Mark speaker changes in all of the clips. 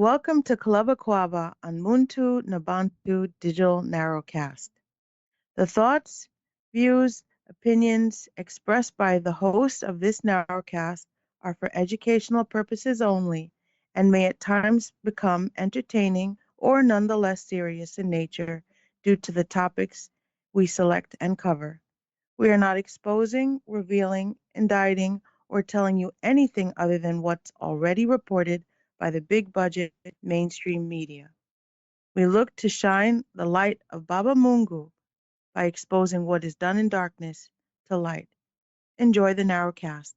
Speaker 1: Welcome to Club Akwaaba on MuntuNaBantu Digital Narrowcast. The thoughts, views, opinions expressed by the host of this narrowcast are for educational purposes only and may at times become entertaining or nonetheless serious in nature due to the topics we select and cover. We are not exposing, revealing, indicting, or telling you anything other than what's already reported by the big budget mainstream media. We look to shine the light of Baba Mungu by exposing what is done in darkness to light. Enjoy the narrowcast.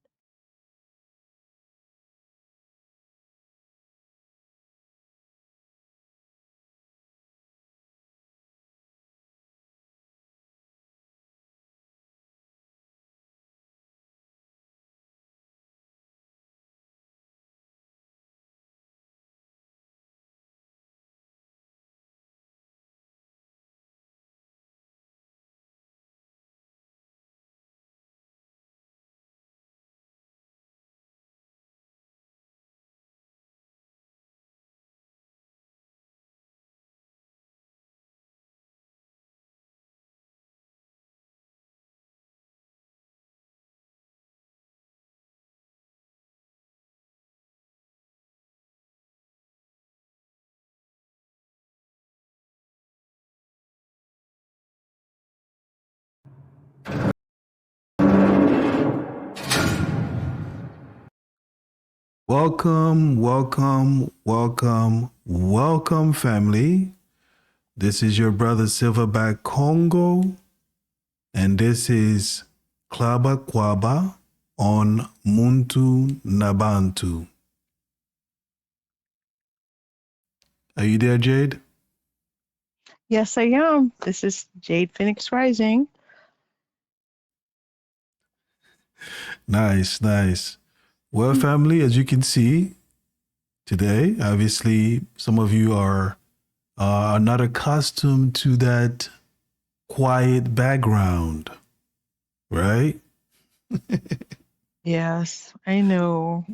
Speaker 2: Welcome, family. This is your brother SilverbackKONGO, and this is Akwaaba on MuntuNaBantu. Are you there, Jade?
Speaker 1: Yes, I am. This is Jade Phoenix Rising.
Speaker 2: Nice. Well, family, as you can see today, obviously, some of you are not accustomed to that quiet background, right?
Speaker 1: Yes, I know.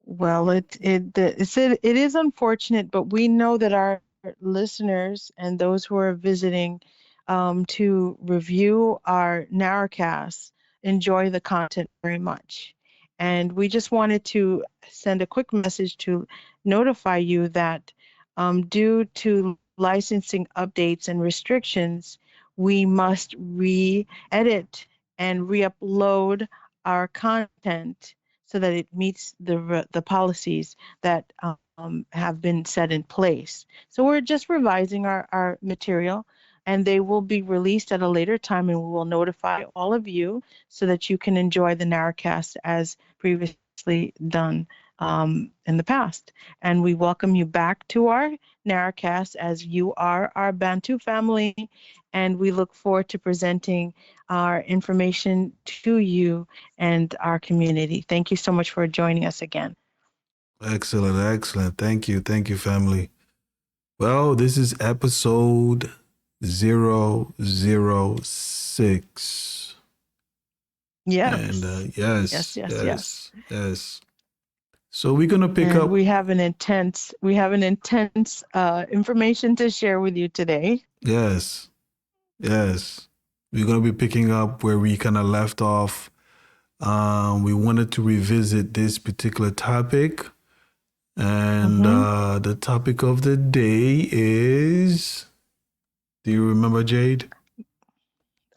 Speaker 1: Well, it is unfortunate, but we know that our listeners and those who are visiting to review our narrowcasts enjoy the content very much. And we just wanted to send a quick message to notify you that due to licensing updates and restrictions, we must re-edit and re-upload our content so that it meets the policies that have been set in place. So we're just revising our material, and they will be released at a later time, and we will notify all of you so that you can enjoy the narrowcast as previously done in the past. And we welcome you back to our narrowcast as you are our Bantu family, and we look forward to presenting our information to you and our community. Thank you so much for joining us again.
Speaker 2: Excellent. Thank you, family. Well, this is episode 006.
Speaker 1: Yes.
Speaker 2: And
Speaker 1: Yes.
Speaker 2: So we're gonna pick up.
Speaker 1: We have an intense information to share with you today.
Speaker 2: Yes. We're gonna be picking up where we kind of left off. We wanted to revisit this particular topic, and the topic of the day is. Do you remember, Jade?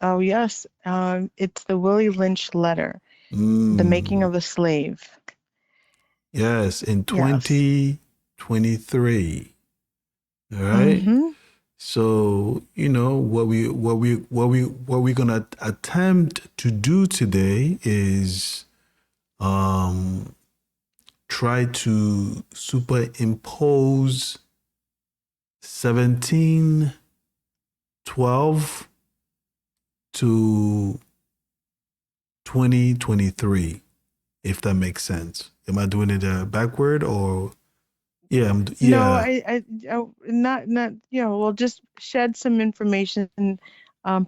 Speaker 1: Oh yes, it's the Willie Lynch letter, the making of a slave.
Speaker 2: Yes, in 2023. All right. So what we're gonna attempt to do today is try to superimpose 1712 to 2023, if that makes sense. Am I doing it backward or? Yeah.
Speaker 1: No, I not we'll just shed some information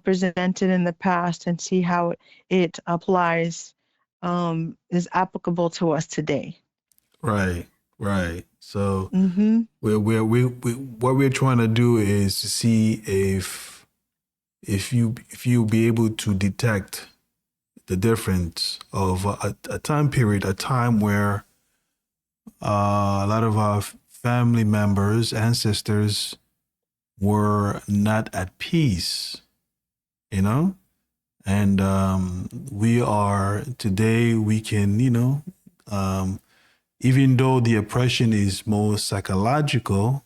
Speaker 1: presented in the past and see how it applies, is applicable to us today.
Speaker 2: Right. Right. So
Speaker 1: Mm-hmm.
Speaker 2: we what we're trying to do is to see if you be able to detect the difference of a time period, a time where a lot of our family members, ancestors were not at peace, you know? And we are today, we can, um, even though the oppression is more psychological,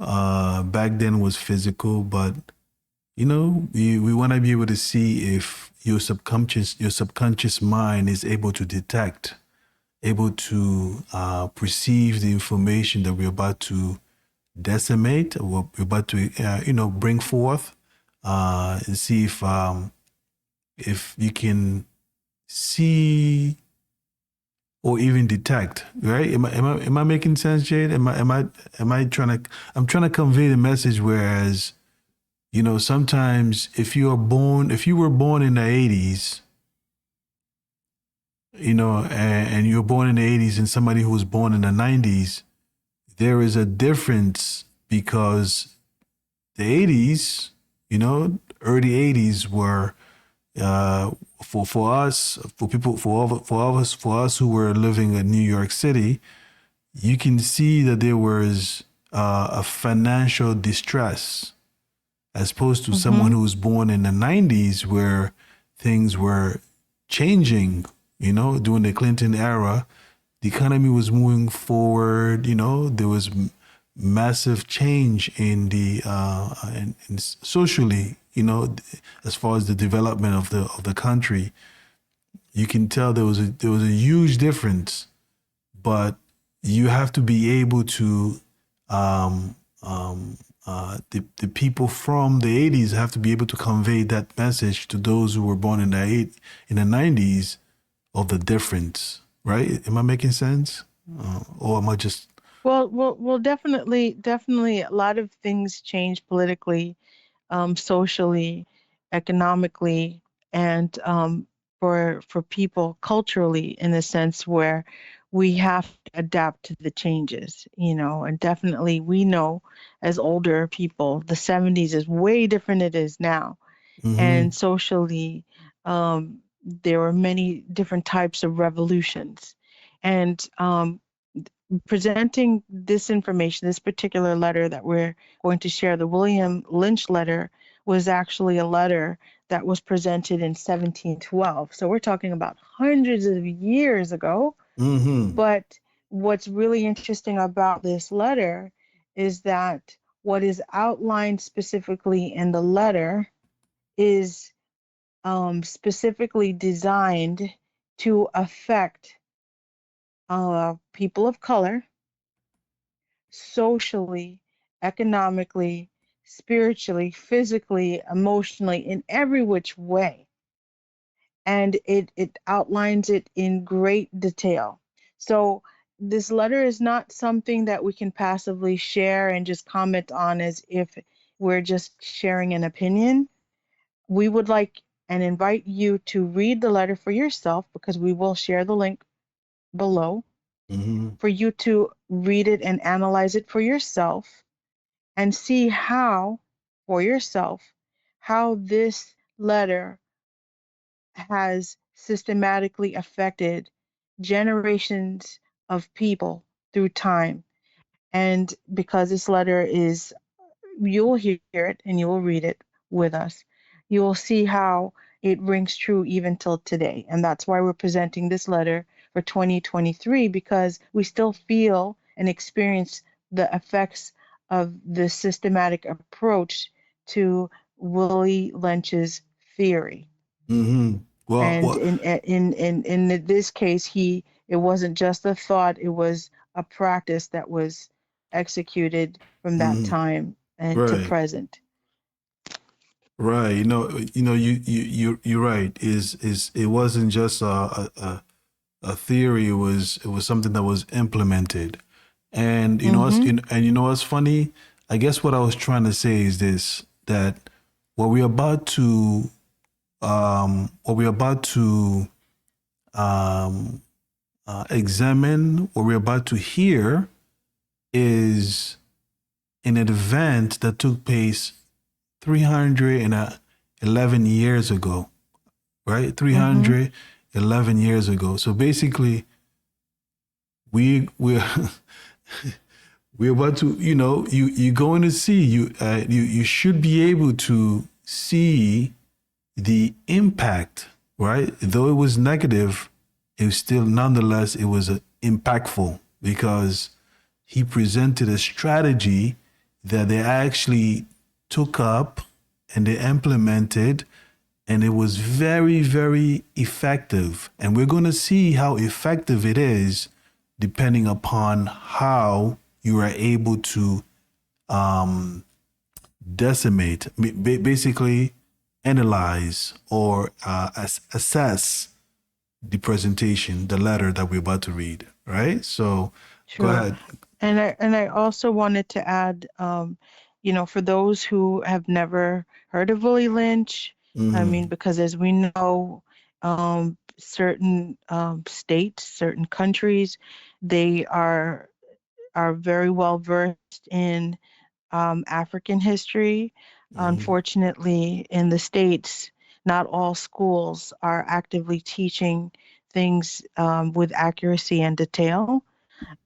Speaker 2: back then was physical, but we want to be able to see if your subconscious mind is able to detect, able to perceive the information that we're about to decimate, or what we're about to bring forth, and see if you can see or even detect, right? Am I making sense, Jade? Am I trying to, I'm trying to convey the message, whereas sometimes if you were born in the 80s, and you're born in the 80s, and somebody who was born in the 90s, there is a difference, because the 80s, early 80s were, for us, for people, for us who were living in New York City, you can see that there was a financial distress, as opposed to someone
Speaker 1: Mm-hmm.
Speaker 2: who was born in the 90s, where things were changing, during the Clinton era. The economy was moving forward, there was massive change in the in socially, as far as the development of the country. You can tell there was a huge difference, but you have to be able to um, the people from the 80s have to be able to convey that message to those who were born in the 90s, of the difference, right? Am I making sense? Or am I just...
Speaker 1: Well, definitely, a lot of things change politically, socially, economically, and for people culturally, in the sense where we have to adapt to the changes, and definitely we know as older people, the 70s is way different it is now.
Speaker 2: Mm-hmm.
Speaker 1: And socially, there were many different types of revolutions. And presenting this information, this particular letter that we're going to share, the William Lynch letter, was actually a letter that was presented in 1712. So we're talking about hundreds of years ago.
Speaker 2: Mm-hmm.
Speaker 1: But what's really interesting about this letter is that what is outlined specifically in the letter is specifically designed to affect people of color socially, economically, spiritually, physically, emotionally, in every which way. And it outlines it in great detail. So this letter is not something that we can passively share and just comment on as if we're just sharing an opinion. We would like and invite you to read the letter for yourself, because we will share the link below
Speaker 2: Mm-hmm.
Speaker 1: for you to read it and analyze it for yourself, and see how, for yourself, how this letter has systematically affected generations of people through time. And because this letter is, you'll hear it and you will read it with us, you will see how it rings true even till today. And that's why we're presenting this letter for 2023, because we still feel and experience the effects of the systematic approach to Willie Lynch's theory.
Speaker 2: Mm-hmm. Well,
Speaker 1: And
Speaker 2: well.
Speaker 1: in this case, it wasn't just a thought, it was a practice that was executed from that
Speaker 2: Mm-hmm.
Speaker 1: time and to
Speaker 2: Right.
Speaker 1: present.
Speaker 2: Right. You're right. Is it wasn't just a theory. It was something that was implemented. And
Speaker 1: Mm-hmm.
Speaker 2: what's funny? I guess what I was trying to say is this: that what we're about to what we're about to um examine, what we're about to hear, is an event that took place 311 years ago, right?
Speaker 1: Mm-hmm.
Speaker 2: 311 years ago. So basically, we're we're about to, you're going to see, you should be able to see the impact, right? Though it was negative, it was still, nonetheless, it was impactful, because he presented a strategy that they actually took up and they implemented, and it was very, very effective. And we're going to see how effective it is depending upon how you are able to decimate, basically analyze or assess the presentation, the letter that we're about to read, right? So go
Speaker 1: Sure.
Speaker 2: ahead.
Speaker 1: And I also wanted to add, for those who have never heard of Willie Lynch, I mean,
Speaker 2: Mm-hmm.
Speaker 1: because as we know, certain states, certain countries, they are very well versed in African history.
Speaker 2: Mm-hmm.
Speaker 1: Unfortunately, in the States, not all schools are actively teaching things with accuracy and detail.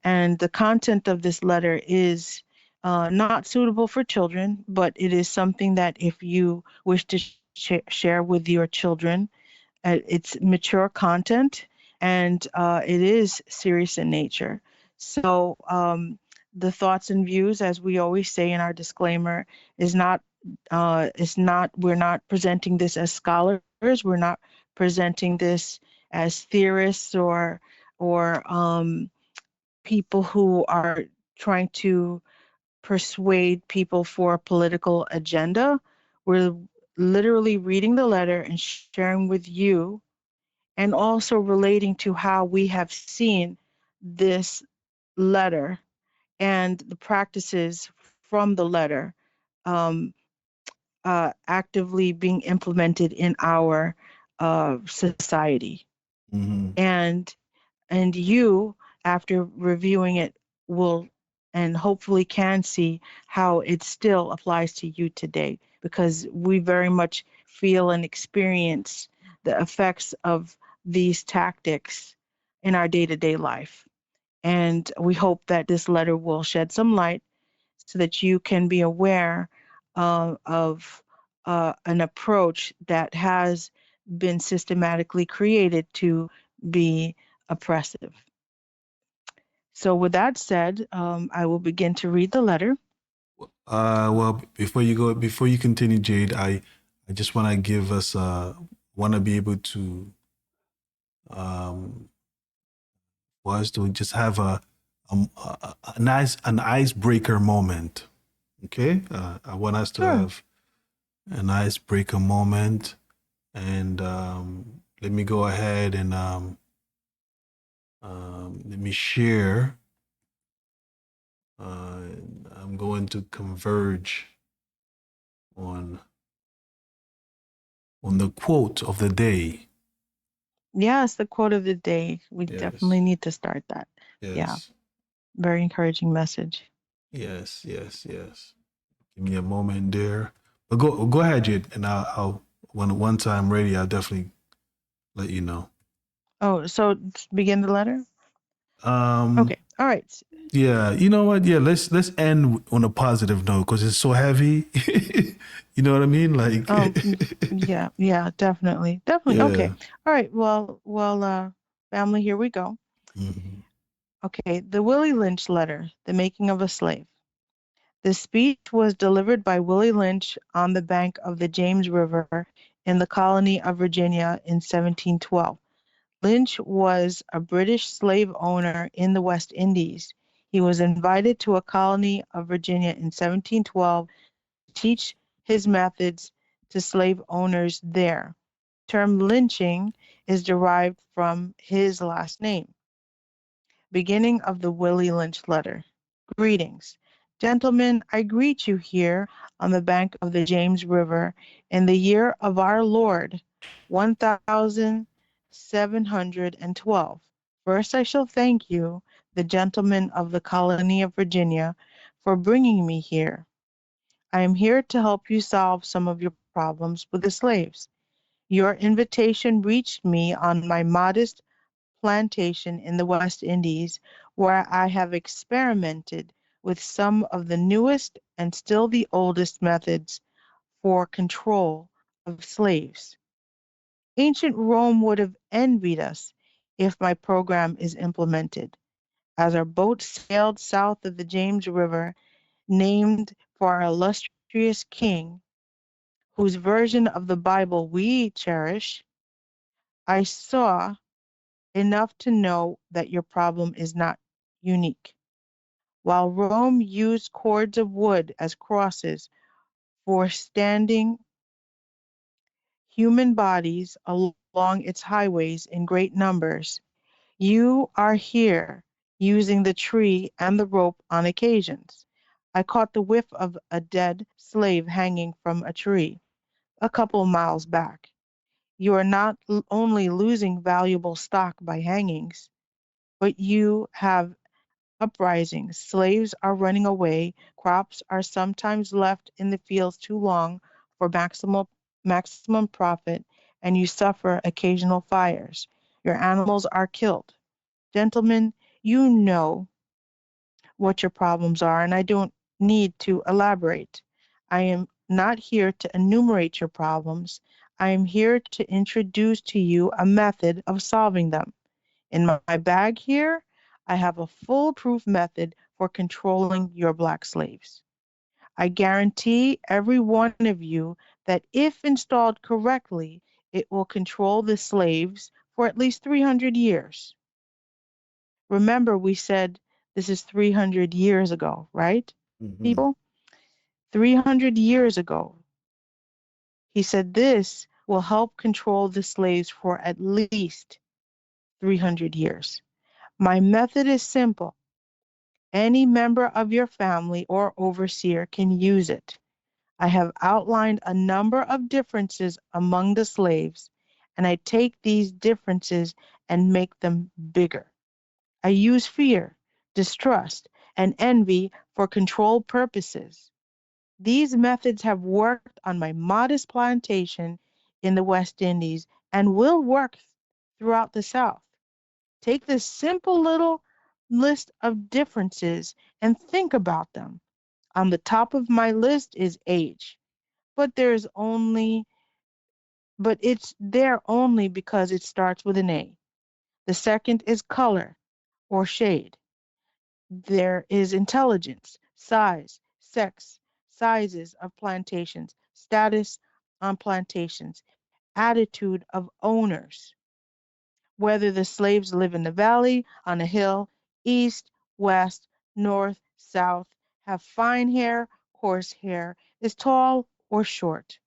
Speaker 1: And the content of this letter is not suitable for children, but it is something that if you wish to share with your children, it's mature content, and it is serious in nature. So the thoughts and views, as we always say in our disclaimer, we're not presenting this as scholars. We're not presenting this as theorists or people who are trying to persuade people for a political agenda. We're literally reading the letter and sharing with you, and also relating to how we have seen this letter and the practices from the letter um, actively being implemented in our society.
Speaker 2: Mm-hmm.
Speaker 1: And you, after reviewing it, will and hopefully can see how it still applies to you today, because we very much feel and experience the effects of these tactics in our day-to-day life. And we hope that this letter will shed some light so that you can be aware of an approach that has been systematically created to be oppressive. So, with that said, I will begin to read the letter.
Speaker 2: Well, before you continue, Jade, I just want to give us, want to be able to, um, for us to just have a nice, an icebreaker moment. Okay. I want us to
Speaker 1: Sure.
Speaker 2: have an icebreaker moment. And let me go ahead and let me share. Uh, I'm going to converge on the quote of the day.
Speaker 1: Yes, the quote of the day. We definitely
Speaker 2: Yes,
Speaker 1: need to start that. Yeah,
Speaker 2: yes,
Speaker 1: very encouraging message.
Speaker 2: yes, yes, yes. Give me a moment there. But go ahead, Jade, and I'll when once I'm ready, I'll definitely let you know.
Speaker 1: Oh, so begin the letter?
Speaker 2: Um,
Speaker 1: Okay. All right.
Speaker 2: yeah, you know what? Yeah, let's end on a positive note because it's so heavy. You know what I mean? Like,
Speaker 1: Yeah, yeah, definitely. Definitely. Okay.
Speaker 2: yeah.
Speaker 1: All right. Family, here we go.
Speaker 2: Mhm.
Speaker 1: Okay. The Willie Lynch letter, The Making of a Slave. The speech was delivered by Willie Lynch on the bank of the James River in the colony of Virginia in 1712. Lynch was a British slave owner in the West Indies. He was invited to a colony of Virginia in 1712 to teach his methods to slave owners there. The term lynching is derived from his last name. Beginning of the Willie Lynch letter. Greetings. Gentlemen, I greet you here on the bank of the James River in the year of our Lord, 1712. First, I shall thank you, the gentlemen of the colony of Virginia, for bringing me here. I am here to help you solve some of your problems with the slaves. Your invitation reached me on my modest plantation in the West Indies, where I have experimented with some of the newest and still the oldest methods for control of slaves. Ancient Rome would have envied us if my program is implemented. As our boat sailed south of the James River, named for our illustrious king, whose version of the Bible we cherish, I saw enough to know that your problem is not unique. While Rome used cords of wood as crosses for standing human bodies along its highways in great numbers, you are here using the tree and the rope on occasions. I caught the whiff of a dead slave hanging from a tree a couple of miles back. You are not only losing valuable stock by hangings, but you have uprisings. Slaves are running away. Crops are sometimes left in the fields too long for maximum profit, and you suffer occasional fires. Your animals are killed. Gentlemen, you know what your problems are, and I don't need to elaborate. I am not here to enumerate your problems. I am here to introduce to you a method of solving them. In my bag here, I have a foolproof method for controlling your black slaves. I guarantee every one of you that if installed correctly, it will control the slaves for at least 300 years. Remember, we said this is 300 years ago, right,
Speaker 2: Mm-hmm.
Speaker 1: people? 300 years ago. He said this will help control the slaves for at least 300 years. My method is simple. Any member of your family or overseer can use it. I have outlined a number of differences among the slaves, and I take these differences and make them bigger. I use fear, distrust, and envy for control purposes. These methods have worked on my modest plantation in the West Indies and will work throughout the South. Take this simple little list of differences and think about them. On the top of my list is age, but there's only but it's there only because it starts with an A. The second is color or shade. There is intelligence, size, sex, sizes of plantations, status on plantations, attitude of owners, whether the slaves live in the valley, on a hill, east, west, north, south, have fine hair, coarse hair, is tall or short.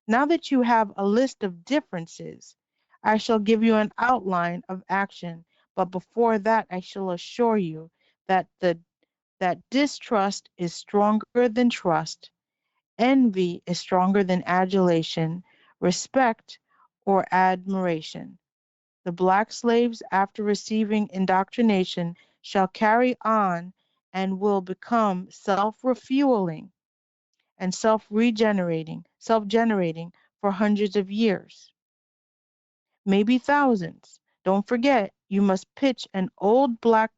Speaker 1: Now that you have a list of differences, I shall give you an outline of action, but before that I shall assure you that distrust is stronger than trust, envy is stronger than adulation, respect or admiration. The black slaves, after receiving indoctrination, shall carry on and will become self-refueling and self-generating for hundreds of years, maybe thousands. Don't forget, you must pitch an old black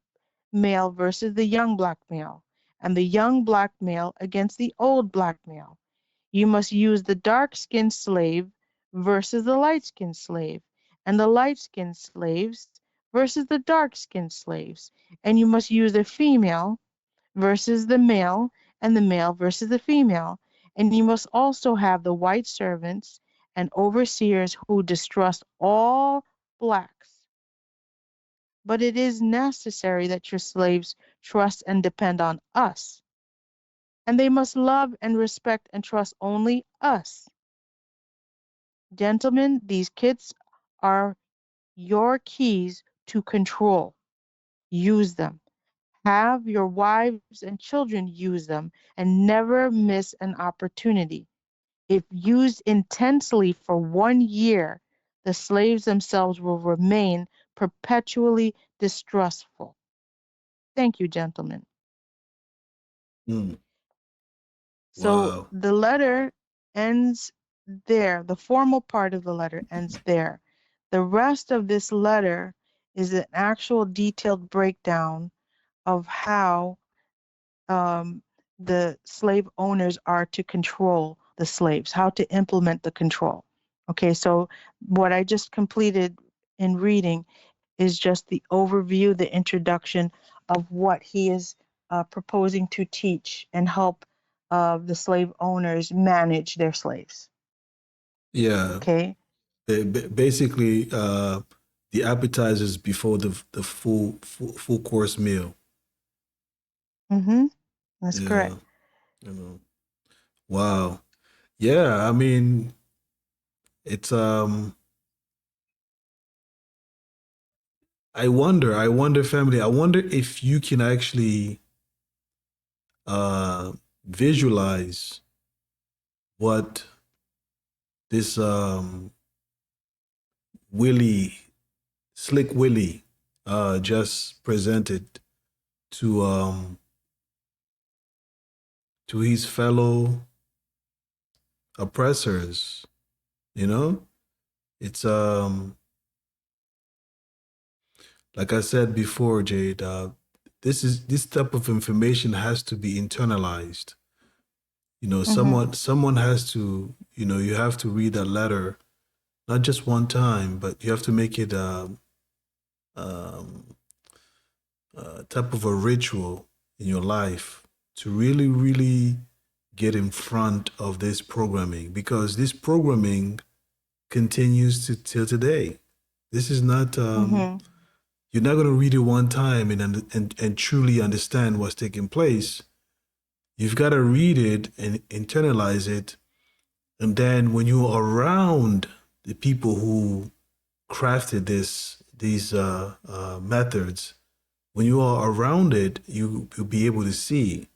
Speaker 1: male versus the young black male, and the young black male against the old black male. You must use the dark-skinned slave versus the light-skinned slave, and the light-skinned slaves versus the dark-skinned slaves. And you must use the female versus the male, and the male versus the female. And you must also have the white servants and overseers who distrust all blacks. But it is necessary that your slaves trust and depend on us. And they must love and respect and trust only us. Gentlemen, these kits are your keys to control. Use them. Have your wives and children use them and never miss an opportunity. If used intensely for 1 year, the slaves themselves will remain perpetually distrustful. Thank you, gentlemen.
Speaker 2: Mm.
Speaker 1: So
Speaker 2: Wow.
Speaker 1: the letter ends there. The formal part of the letter ends there. The rest of this letter is an actual detailed breakdown of how the slave owners are to control the slaves, how to implement the control. Okay, so what I just completed in reading is just the overview, the introduction of what he is proposing to teach and help the slave owners manage their slaves.
Speaker 2: Yeah.
Speaker 1: Okay.
Speaker 2: Basically, the appetizers before the full course meal.
Speaker 1: Mm-hmm. That's
Speaker 2: Yeah.
Speaker 1: correct.
Speaker 2: You know. Wow. Yeah. I mean, it's I wonder, family. I wonder if you can actually uh visualize what this Willie, Slick Willie, just presented to um to his fellow oppressors. You know, it's like I said before, Jade. This type of information has to be internalized. You know,
Speaker 1: Mm-hmm.
Speaker 2: someone has to. You know, you have to read that letter not just one time, but you have to make it um, type of a ritual in your life to really, really get in front of this programming, because this programming continues to till today. This is not
Speaker 1: Mm-hmm.
Speaker 2: you're not going to read it one time and truly understand what's taking place. You've got to read it and internalize it, and then when you're around the people who crafted these methods, when you are around it, you'll be able to see.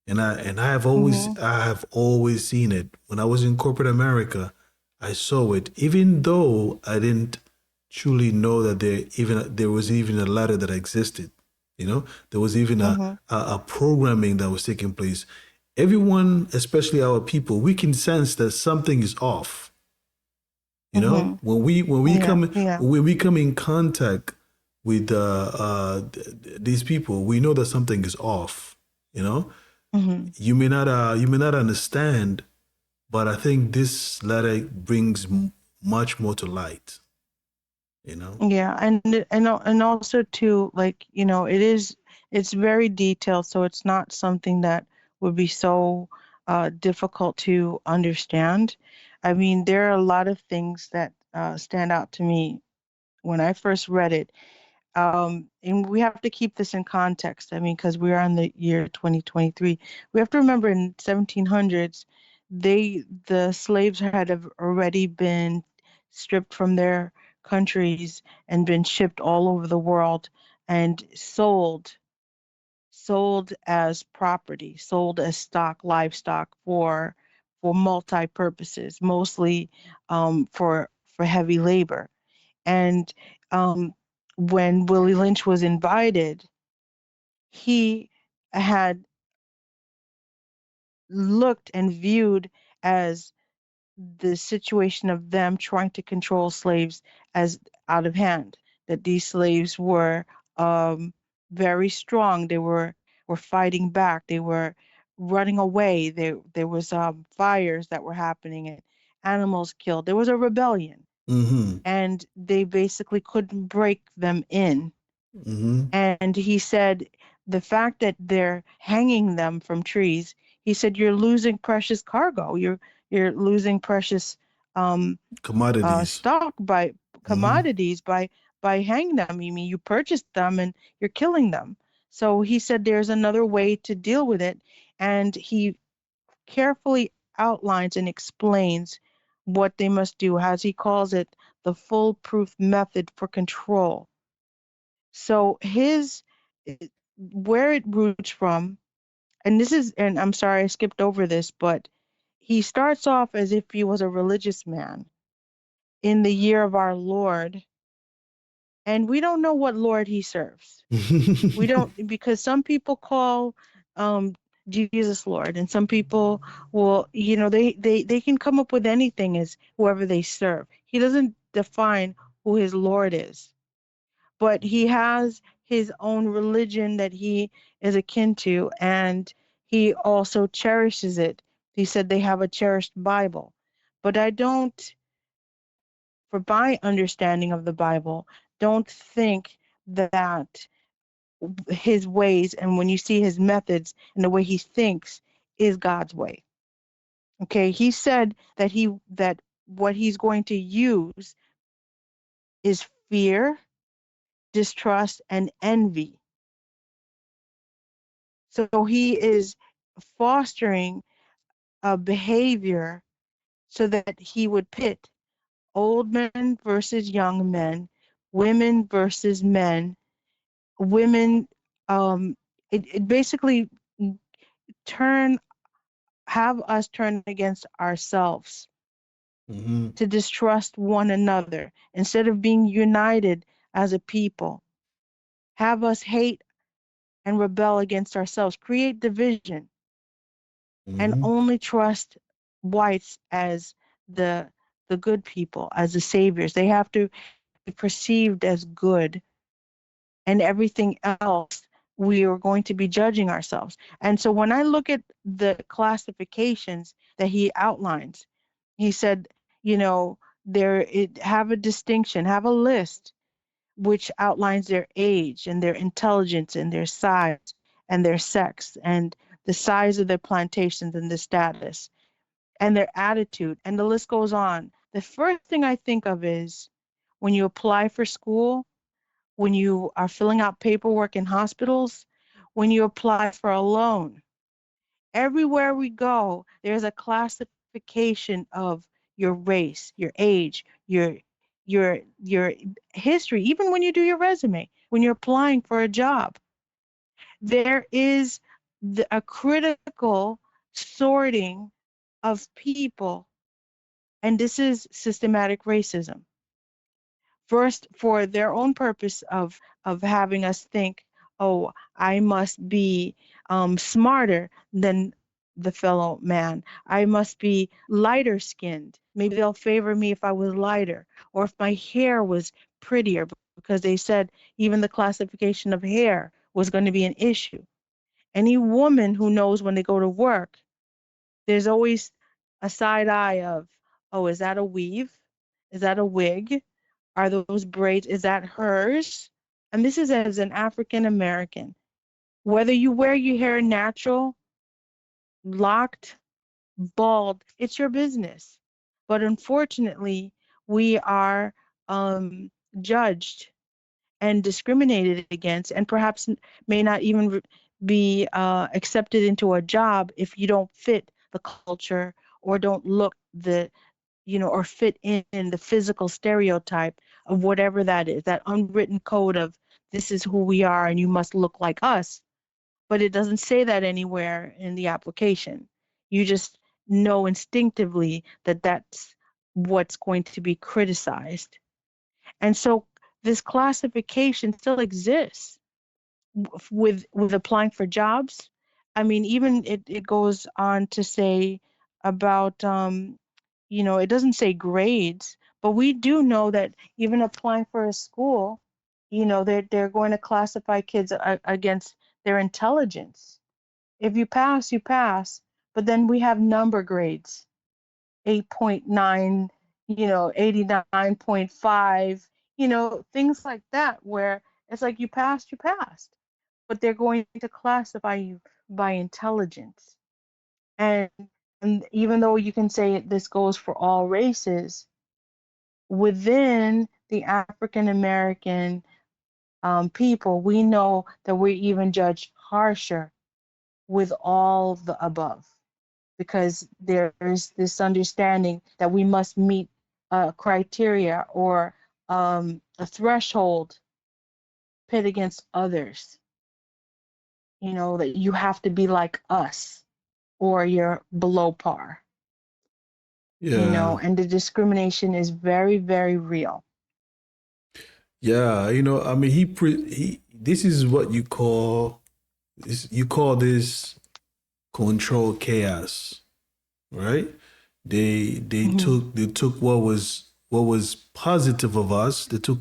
Speaker 2: And
Speaker 1: Mm-hmm.
Speaker 2: I have always seen it. When I was in corporate America, I saw it, even though I didn't truly know that there was even a ladder that existed. You know, there was even
Speaker 1: Mm-hmm.
Speaker 2: a programming that was taking place. Everyone, especially our people, we can sense that something is off. You know,
Speaker 1: Mm-hmm. Yeah. Yeah.
Speaker 2: when we come in contact with these people, we know that something is off. You know,
Speaker 1: Mm-hmm.
Speaker 2: you may not understand, but I think this letter brings much more to light. You know.
Speaker 1: Yeah, and also too, like, it's very detailed, so it's not something that would be so difficult to understand. I mean, there are a lot of things that stand out to me when I first read it. And we have to keep this in context. I mean, because we are in the year 2023. We have to remember in 1700s, the slaves already been stripped from their countries and been shipped all over the world and sold as property, sold as livestock for multi purposes, mostly for heavy labor. And um, when Willie Lynch was invited, he had looked and viewed as the situation of them trying to control slaves as out of hand, that these slaves were um, very strong. They were fighting back. They were running away. There was fires that were happening and animals killed. There was a rebellion,
Speaker 2: Mm-hmm.
Speaker 1: and they basically couldn't break them in.
Speaker 2: Mm-hmm.
Speaker 1: And he said the fact that they're hanging them from trees, he said you're losing precious cargo. You're losing precious um,
Speaker 2: Commodities.
Speaker 1: stock by
Speaker 2: Mm-hmm.
Speaker 1: commodities by hanging them. I mean, you purchased them and you're killing them. So he said there's another way to deal with it, and he carefully outlines and explains what they must do, as he calls it, the foolproof method for control. So where it roots from, and I'm sorry I skipped over this, but he starts off as if he was a religious man in the year of our Lord, and we don't know what Lord he serves. We don't, because some people call um, Jesus Lord, and some people will, they can come up with anything as whoever they serve. He doesn't define who his Lord is, but he has his own religion that he is akin to, and he also cherishes it. He said they have a cherished Bible, but I don't, for my understanding of the Bible, don't think that his ways, and when you see his methods and the way he thinks, is God's way. Okay, he said that what he's going to use is fear, distrust, and envy. So he is fostering a behavior so that he would pit old men versus young men, women versus men, women. It basically turn have us turn against ourselves,
Speaker 2: Mm-hmm.
Speaker 1: to distrust one another instead of being united as a people. Have us hate and rebel against ourselves, create division, and
Speaker 2: Mm-hmm.
Speaker 1: only trust whites as the the good people, as the saviors. They have to be perceived as good, and everything else we are going to be judging ourselves. And so when I look at the classifications that he outlines, he said, have a distinction, have a list which outlines their age and their intelligence and their size and their sex and the size of their plantations and the status and their attitude. And the list goes on. The first thing I think of is when you apply for school, when you are filling out paperwork in hospitals, when you apply for a loan. Everywhere we go, there's a classification of your race, your age, your history, even when you do your resume, when you're applying for a job. There is a critical sorting of people, and this is systematic racism. First, for their own purpose of having us think, oh, I must be smarter than the fellow man. I must be lighter skinned. Maybe they'll favor me if I was lighter, or if my hair was prettier, because they said even the classification of hair was going to be an issue. Any woman who knows when they go to work, there's always a side eye of, oh, is that a weave? Is that a wig? Are those braids? Is that hers? And this is as an African American. Whether you wear your hair natural, locked, bald, it's your business. But unfortunately, we are judged and discriminated against, and perhaps may not even be accepted into a job if you don't fit the culture or don't look or fit in the physical stereotype of whatever that is, that unwritten code of this is who we are and you must look like us. But it doesn't say that anywhere in the application. You just know instinctively that that's what's going to be criticized. And so this classification still exists with applying for jobs. I mean, even it goes on to say about it doesn't say grades, but we do know that even applying for a school, they're going to classify kids against their intelligence. If you pass, you pass, but then we have number grades, 8.9, 89.5, things like that, where it's like you passed, you passed, but they're going to classify you by intelligence. And and even though you can say this goes for all races, within the African American people, we know that we're even judged harsher with all the above, because there's this understanding that we must meet a criteria or a threshold pit against others, that you have to be like us or you're below par,
Speaker 2: Yeah.
Speaker 1: and the discrimination is very, very real.
Speaker 2: Yeah, I mean, he. This is what you call this control chaos, right?
Speaker 1: Hmm.
Speaker 2: They took what was positive of us. They took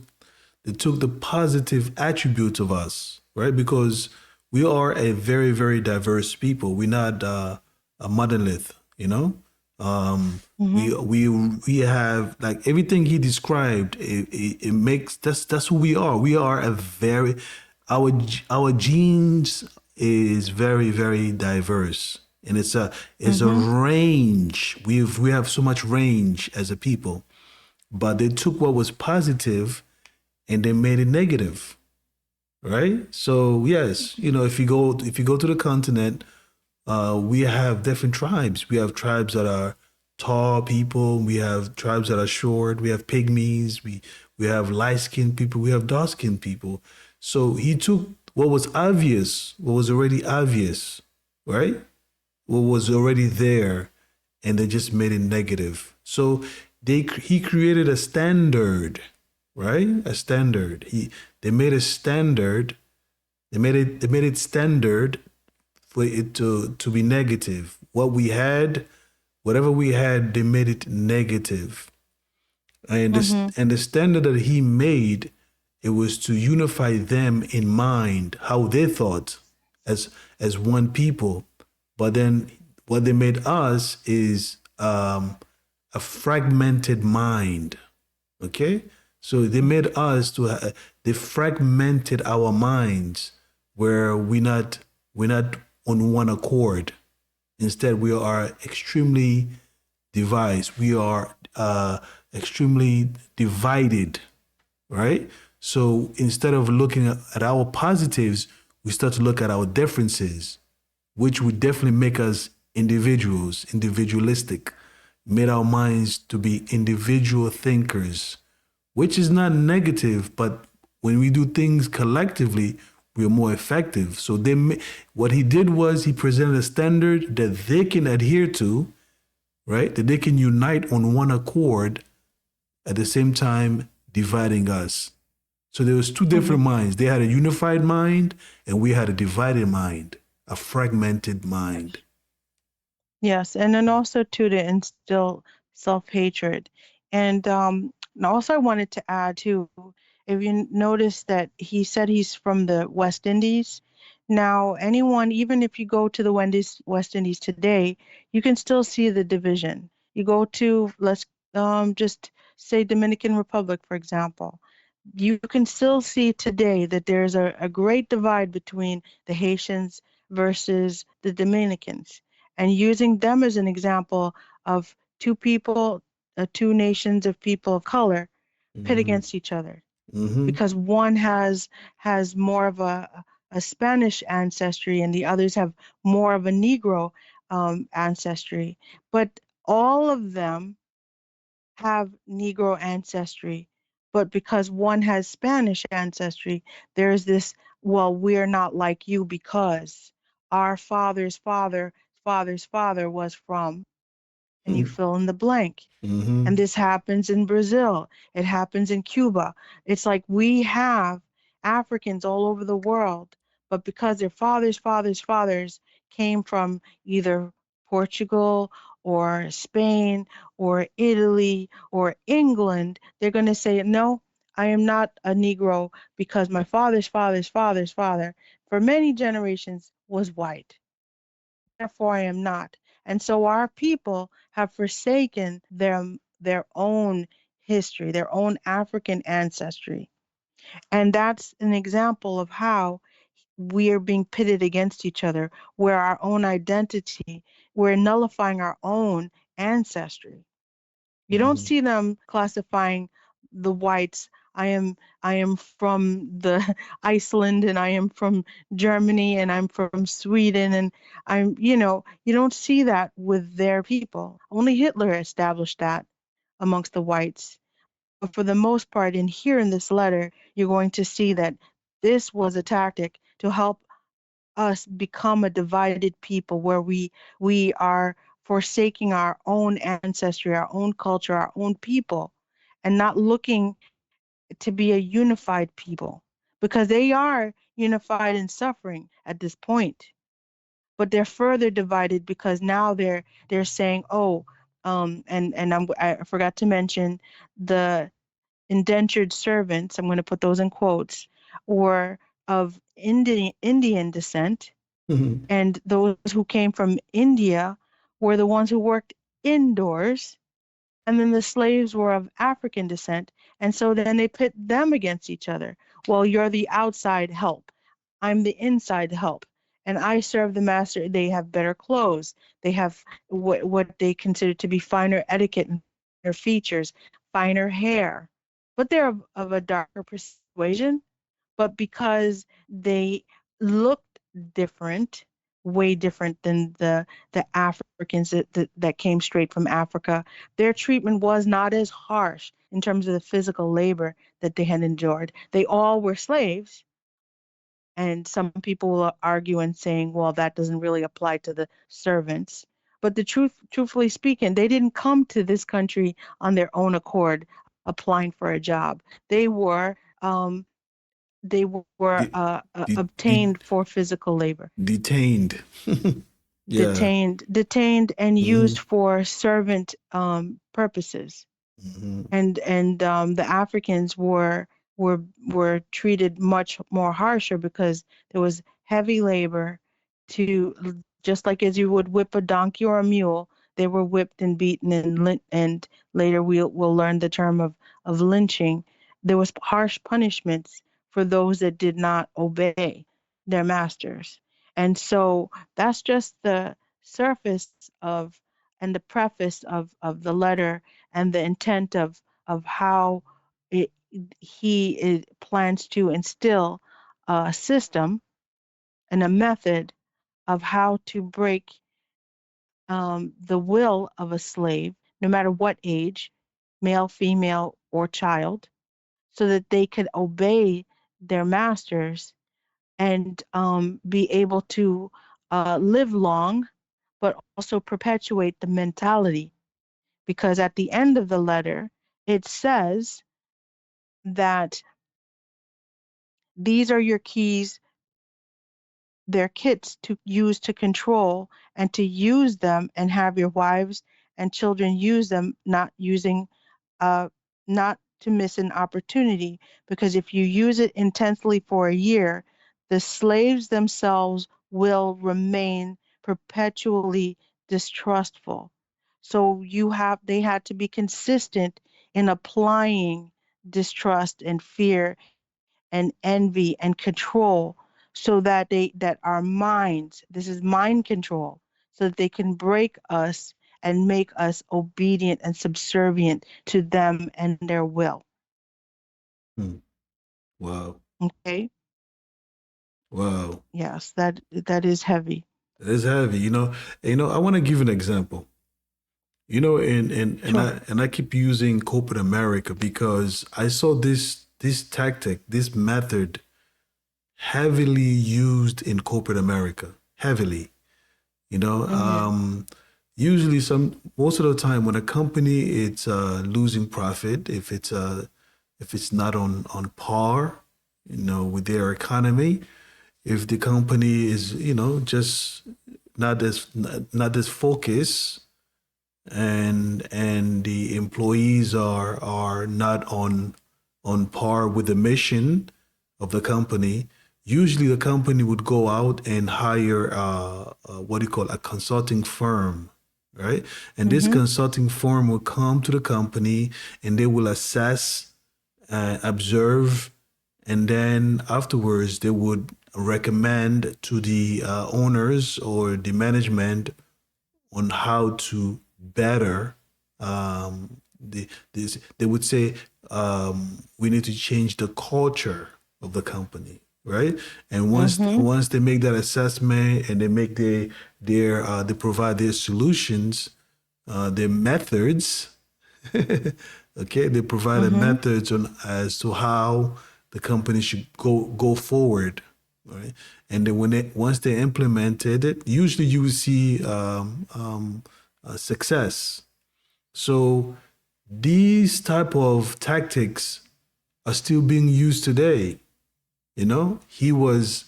Speaker 2: the positive attributes of us, right? Because we are a very, very diverse people. We're not a monolith, you know. Um,
Speaker 1: Hmm.
Speaker 2: we have like everything he described. It makes that's who we are. We are a very our genes is very, very diverse, and it's a
Speaker 1: Hmm.
Speaker 2: range. We have so much range as a people, but they took what was positive and they made it negative, right? So yes, if you go to the continent, we have different tribes. We have tribes that are tall people. We have tribes that are short. We have pygmies. We have light skinned people. We have dark skinned people. So he took what was obvious, what was already obvious, right? What was already there, and they just made it negative. So he created a standard, right? A standard. They made a standard. They made it standard for it to be negative. What we had, whatever we had, they made it negative.
Speaker 1: Hmm.
Speaker 2: And the standard that he made, it was to unify them in mind, how they thought as one people. But then what they made us is a fragmented mind. Okay, so they made us they fragmented our minds where we're not on one accord. Instead, we are extremely divided. We are extremely divided, right? So instead of looking at our positives, we start to look at our differences, which would definitely make us individuals, individualistic, made our minds to be individual thinkers, which is not negative, but when we do things collectively, we are more effective. So what he did was he presented a standard that they can adhere to, right? That they can unite on one accord at the same time dividing us. So there was two
Speaker 1: Hmm.
Speaker 2: different minds. They had a unified mind, and we had a divided mind, a fragmented mind.
Speaker 1: Yes, and then also too to instill self-hatred. And also I wanted to add too, if you notice that he said he's from the West Indies. Now, anyone, even if you go to the West Indies today, you can still see the division. You go to, let's just say Dominican Republic, for example. You can still see today that there's a great divide between the Haitians versus the Dominicans. And using them as an example of two people, two nations of people of color pit
Speaker 2: Mm-hmm.
Speaker 1: against each other
Speaker 2: Mm-hmm.
Speaker 1: because one has more of a Spanish ancestry and the others have more of a Negro ancestry. But all of them have Negro ancestry, but because one has Spanish ancestry, there's this, well, we're not like you because our father's father was from, and you fill in the blank. And
Speaker 2: Mm-hmm.
Speaker 1: this happens in Brazil. It happens in Cuba. It's like we have Africans all over the world, but because their fathers came from either Portugal or Spain or Italy or England, they're going to say, no, I am not a Negro because my father's father for many generations was white. Therefore I am not. And so our people have forsaken their own history, their own African ancestry. And that's an example of how we are being pitted against each other, where our own identity, we're nullifying our own ancestry. You don't
Speaker 2: Mm-hmm.
Speaker 1: see them classifying the whites. I am from the Iceland and I am from Germany and I'm from Sweden and you don't see that with their people. Only Hitler established that amongst the whites. But for the most part, in here in this letter, you're going to see that this was a tactic to help us become a divided people where we are forsaking our own ancestry, our own culture, our own people, and not looking to be a unified people, because they are unified in suffering at this point, but they're further divided because now they're saying, oh, I forgot to mention the indentured servants, I'm going to put those in quotes, or of Indian descent,
Speaker 2: Mhm.
Speaker 1: and those who came from India were the ones who worked indoors, and then the slaves were of African descent, and so then they pit them against each other. Well, you're the outside help, I'm the inside help, and I serve the master. They have better clothes, they have what they consider to be finer etiquette and their features, finer hair, but they're of a darker persuasion. But because they looked different, way different than the Africans that came straight from Africa, their treatment was not as harsh in terms of the physical labor that they had endured. They all were slaves, and some people will argue and saying, well, that doesn't really apply to the servants. But truthfully speaking, they didn't come to this country on their own accord applying for a job. They were um, they were
Speaker 2: De- de- de-
Speaker 1: obtained for physical labor,
Speaker 2: detained. Yeah.
Speaker 1: detained and used
Speaker 2: Mhm.
Speaker 1: for servant purposes.
Speaker 2: Mhm.
Speaker 1: And the Africans were treated much more harsher because there was heavy labor to, just like as you would whip a donkey or a mule, they were whipped and beaten and later we'll learn the term of lynching. There was harsh punishments for those that did not obey their masters. And so that's just the surface of and the preface of the letter and the intent of how it, plans to instill a system and a method of how to break the will of a slave, no matter what age, male, female, or child, so that they could obey their masters and be able to live long, but also perpetuate the mentality. Because at the end of the letter, it says that these are your keys, they're kits to use to control and to use them and have your wives and children use them, not using, uh, not to miss an opportunity. Because if you use it intensely for a year, the slaves themselves will remain perpetually distrustful. So they had to be consistent in applying distrust and fear and envy and control, so that our minds, this is mind control, so that they can break us and make us obedient and subservient to them and their will.
Speaker 2: Hmm. Wow.
Speaker 1: Okay.
Speaker 2: Wow.
Speaker 1: Yes, that is heavy.
Speaker 2: It is heavy. I want to give an example.
Speaker 1: Sure.
Speaker 2: And I keep using corporate America because I saw this tactic, this method heavily used in corporate America. Heavily. You know,
Speaker 1: Mm-hmm.
Speaker 2: usually most of the time when a company it's losing profit, if it's not on par, with their economy, if the company is, just not as focused, and the employees are not on par with the mission of the company, usually the company would go out and hire what do you call a consulting firm, right? And this
Speaker 1: Mm-hmm.
Speaker 2: consulting firm will come to the company and they will assess, observe, and then afterwards they would recommend to the owners or the management on how to better, they would say, we need to change the culture of the company, right? And
Speaker 1: Mm-hmm.
Speaker 2: once they make that assessment and they make they provide their solutions, their methods, okay, they provide a
Speaker 1: Mm-hmm.
Speaker 2: methods on as to how the company should go forward, right? And then once they implemented it, usually you will see success. So these type of tactics are still being used today. You know, he was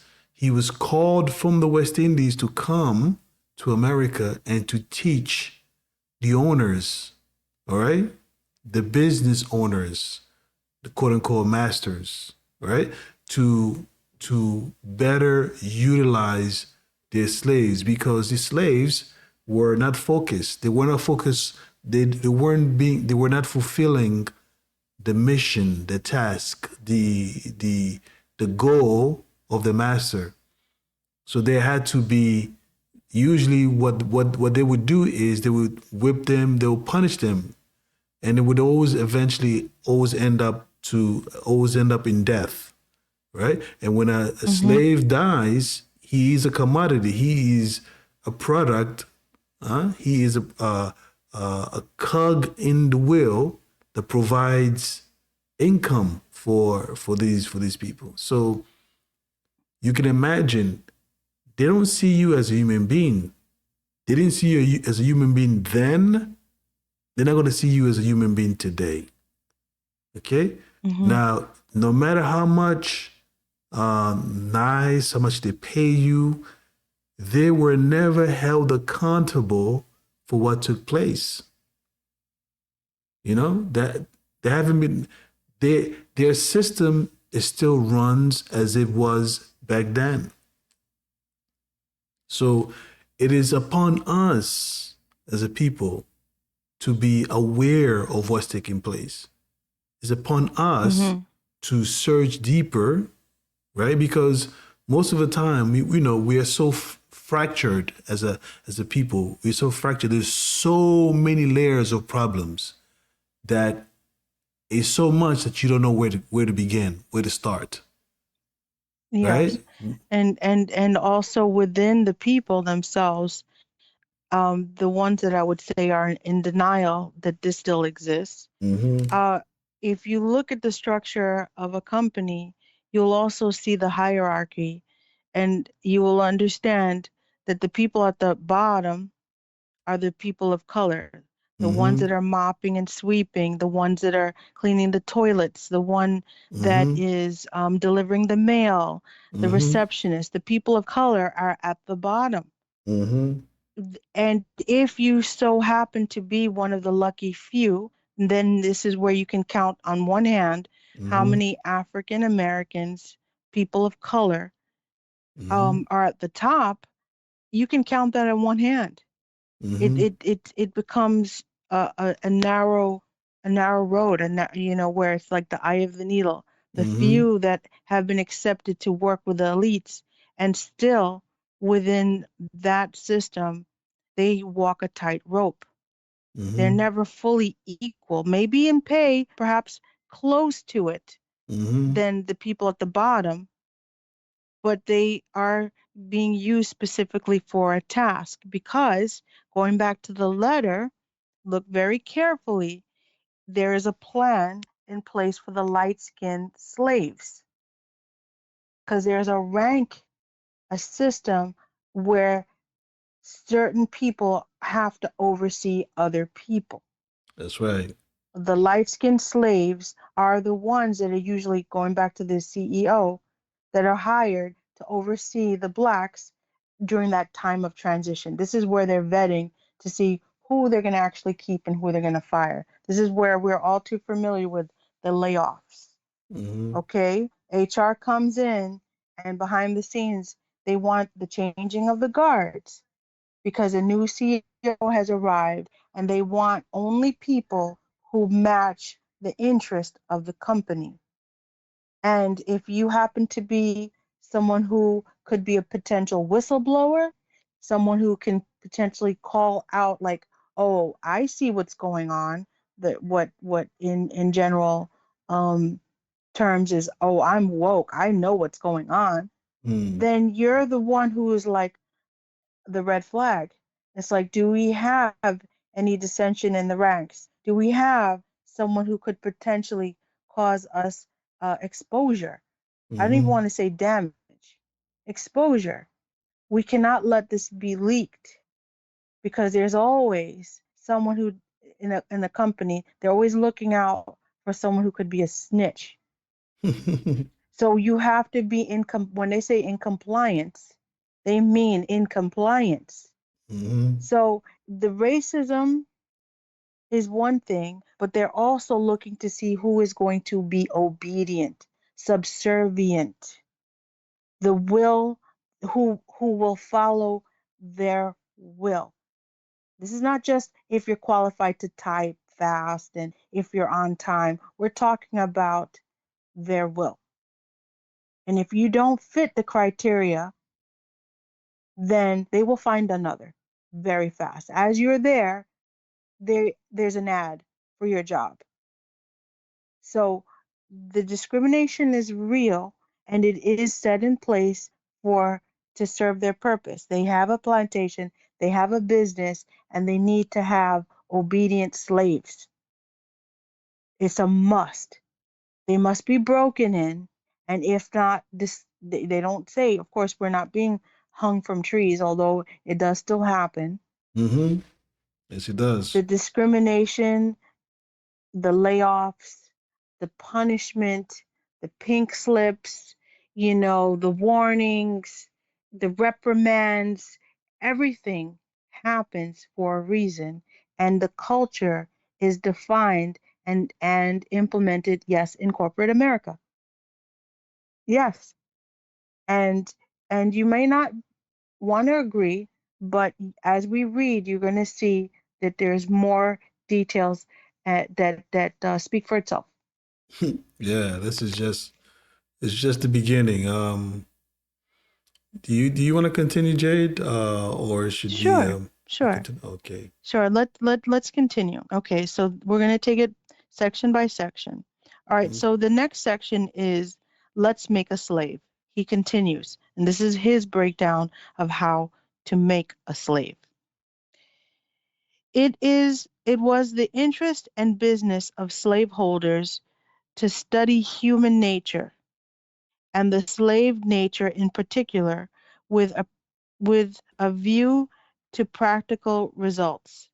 Speaker 2: called from the West Indies to come to America and to teach the owners, all right, the business owners, the quote unquote masters, right, to better utilize their slaves, because the slaves were not focused. They were not focused. They were not fulfilling the mission, the task, the goal of the master. So they had to be, usually what they would do is they would whip them, they would punish them, and it would always eventually always end up in death, right? And when a slave dies, he is a commodity. He is a product. He is a cog in the wheel that provides income for these people. So you can imagine, they don't see you as a human being. They didn't see you as a human being then. They're not going to see you as a human being today. Okay? Now, no matter how much how much they pay you, they were never held accountable for what took place. You know, that they haven't been, their system is still runs as it was back then. So it is upon us as a people to be aware of what's taking place. It's upon us to search deeper, right? Because most of the time, we are so fractured as a people. We're so fractured. There's so many layers of problems that it's so much that you don't know where to begin, where to start.
Speaker 1: Yes.
Speaker 2: Right?
Speaker 1: And also within the people themselves, the ones that I would say are in denial that this still exists. If you look at the structure of a company, you'll also see the hierarchy, and you will understand that the people at the bottom are the people of color, the ones that are mopping and sweeping, the ones that are cleaning the toilets, the one that is delivering the mail, the receptionist. The people of color are at the bottom. And if you so happen to be one of the lucky few, then this is where you can count on one hand how many African Americans, people of color, are at the top. You can count that on one hand. It becomes a narrow road, and where it's like the eye of the needle. The few that have been accepted to work with the elites, and still within that system, they walk a tight rope. They're never fully equal, maybe in pay, perhaps close to it, than the people at the bottom, but they are being used specifically for a task. Because going back to the letter, look very carefully, there is a plan in place for the light-skinned slaves, because there's a rank, a system where certain people have to oversee other people.
Speaker 2: That's right.
Speaker 1: The light-skinned slaves are the ones that are usually, going back to the CEO, that are hired to oversee the blacks during that time of transition. This is where they're vetting to see who they're going to actually keep and who they're going to fire. This is where we're all too familiar with the layoffs. Okay? HR comes in, and behind the scenes, they want the changing of the guards, because a new CEO has arrived, and they want only people who match the interest of the company. And if you happen to be someone who could be a potential whistleblower, someone who can potentially call out, like, oh, I see what's going on, that what in general terms is, oh, I'm woke, I know what's going on, then you're the one who is like the red flag. It's like, do we have any dissension in the ranks? Do we have someone who could potentially cause us exposure? I don't even want to say damage, exposure. We cannot let this be leaked, because there's always someone who in a company, they're always looking out for someone who could be a snitch. So you have to be when they say in compliance, they mean in compliance.
Speaker 2: Hmm.
Speaker 1: So the racism is one thing, but they're also looking to see who is going to be obedient, subservient, the will, who will follow their will. This is not just if you're qualified to type fast and if you're on time. We're talking about their will. And if you don't fit the criteria, then they will find another very fast. As you're there's an ad for your job. So the discrimination is real and it is set in place for to serve their purpose. They have a plantation, they have a business, and they need to have obedient slaves. It's a must. They must be broken in, and if not, they don't say. Of course, we're not being hung from trees, although it does still happen.
Speaker 2: Hmm. Yes, it
Speaker 1: The
Speaker 2: does.
Speaker 1: discrimination, the layoffs, the punishment, the pink slips, the warnings, the reprimands, everything happens for a reason. And the culture is defined and implemented, yes, in corporate America. Yes. And and you may not want to agree, but as we read, you're going to see that there's more details that speak for itself.
Speaker 2: Yeah, this is just it's just the beginning. Do you want to continue, Jade, or should we
Speaker 1: Sure, sure,
Speaker 2: continue? Okay.
Speaker 1: sure. Let's continue. Okay, so we're going to take it section by section. All right,
Speaker 2: Mm-hmm.
Speaker 1: so the next section is let's make a slave. He continues, and this is his breakdown of how to make a slave. It was the interest and business of slaveholders to study human nature and the slave nature in particular with a with a view to practical results.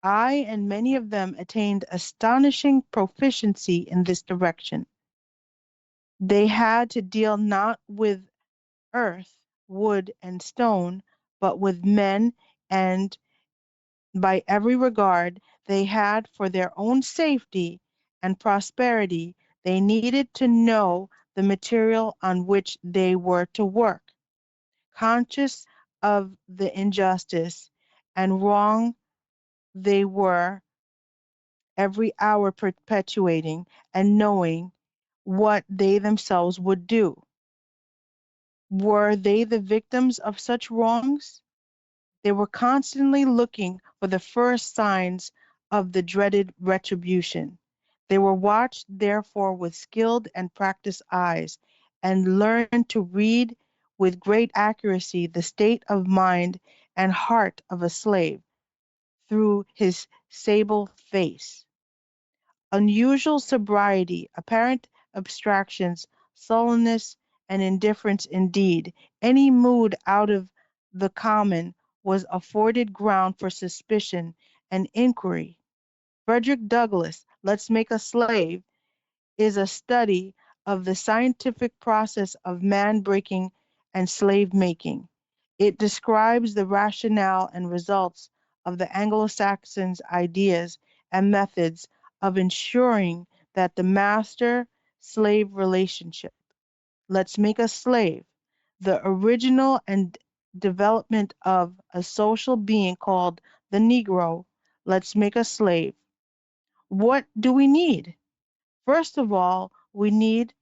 Speaker 1: I and many of them attained astonishing proficiency in this direction. They had to deal not with earth, wood, and stone, but with men, and by every regard they had for their own safety and prosperity, they needed to know the material on which they were to work. Conscious of the injustice and wrong they were every hour perpetuating and knowing what they themselves would do. Were they the victims of such wrongs? They were constantly looking for the first signs of the dreaded retribution. They were watched, therefore, with skilled and practiced eyes, and learned to read with great accuracy the state of mind and heart of a slave through his sable face. Unusual sobriety, apparent abstractions, sullenness, and indifference indeed, any mood out of the common was afforded ground for suspicion and inquiry. Frederick Douglass, Let's Make a Slave, is a study of the scientific process of man breaking and slave making. It describes the rationale and results of the Anglo-Saxons' ideas and methods of ensuring that the master-slave relationship, let's make a slave, the original and development of a social being called the Negro, let's make a slave. What do we need? First of all, we need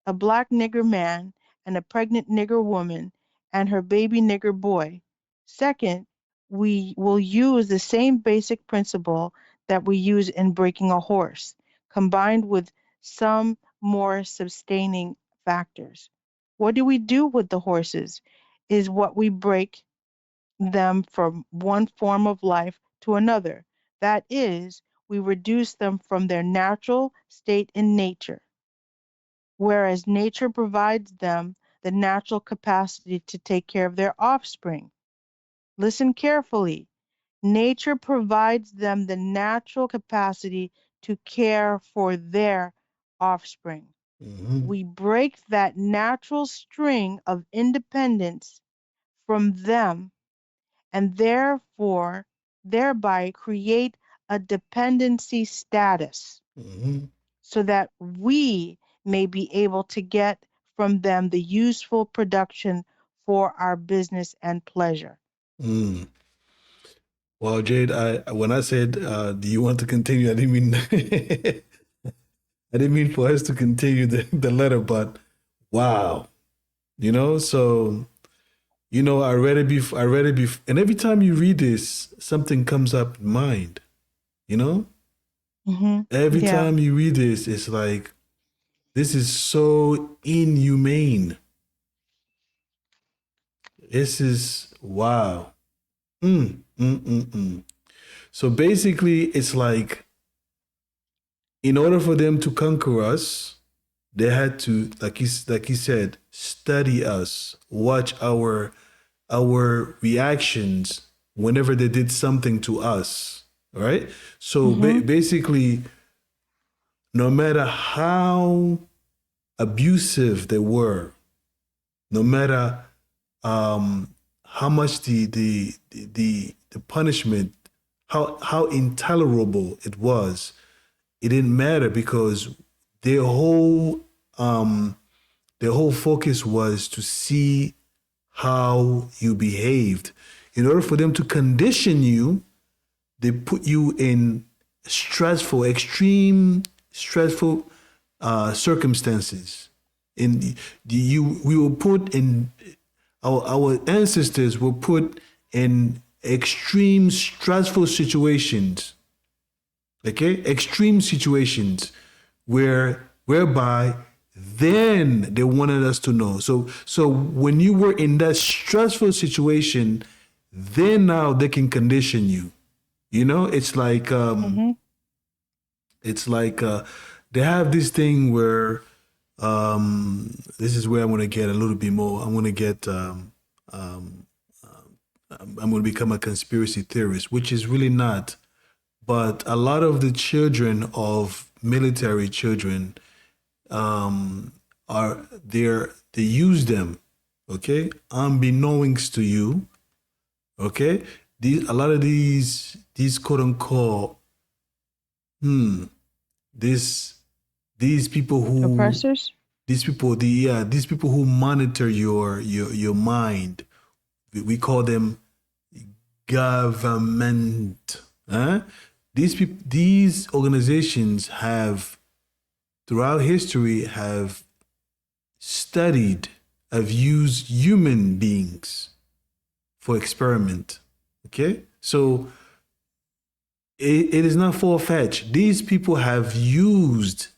Speaker 1: a black nigger man and a pregnant nigger woman and her baby nigger boy. Second, we will use the same basic principle that we use in breaking a horse, combined with some more sustaining factors. What do we do with the horses? Is what we break them from one form of life to another. That is, we reduce them from their natural state in nature, whereas nature provides them the natural capacity to take care of their offspring. Listen carefully. Nature provides them the natural capacity to care for their offspring. We break that natural string of independence from them and therefore thereby create a dependency status so that we may be able to get from them the useful production for our business and pleasure.
Speaker 2: Well, Jade, when I said, "Do you want to continue?" I didn't mean I didn't mean for us to continue the letter, but wow, So I read it before. And every time you read this, something comes up in mind. Every time you read this, it's like this is so inhumane. This is wow. So basically, it's like, in order for them to conquer us, they had to, like he said, study us, watch our reactions whenever they did something to us. Right? So basically, no matter how abusive they were, no matter how much the punishment, how intolerable it was, it didn't matter, because their whole focus was to see how you behaved. In order for them to condition you, they put you in extreme stressful circumstances. We were put in, our ancestors were put in extreme stressful situations. Okay, extreme situations whereby then they wanted us to know. So when you were in that stressful situation, then now they can condition you. It's like they have this thing where this is where I'm going to get a little bit more. I'm going to get I'm going to become a conspiracy theorist, which is really not. But a lot of the children of military children they use them, okay, unbeknownst to you, okay. A lot of these quote unquote these people who
Speaker 1: oppressors,
Speaker 2: these people who monitor your mind, we call them government. These organizations have, throughout history, have used human beings for experiment. Okay, so it is not far-fetched. These people have used,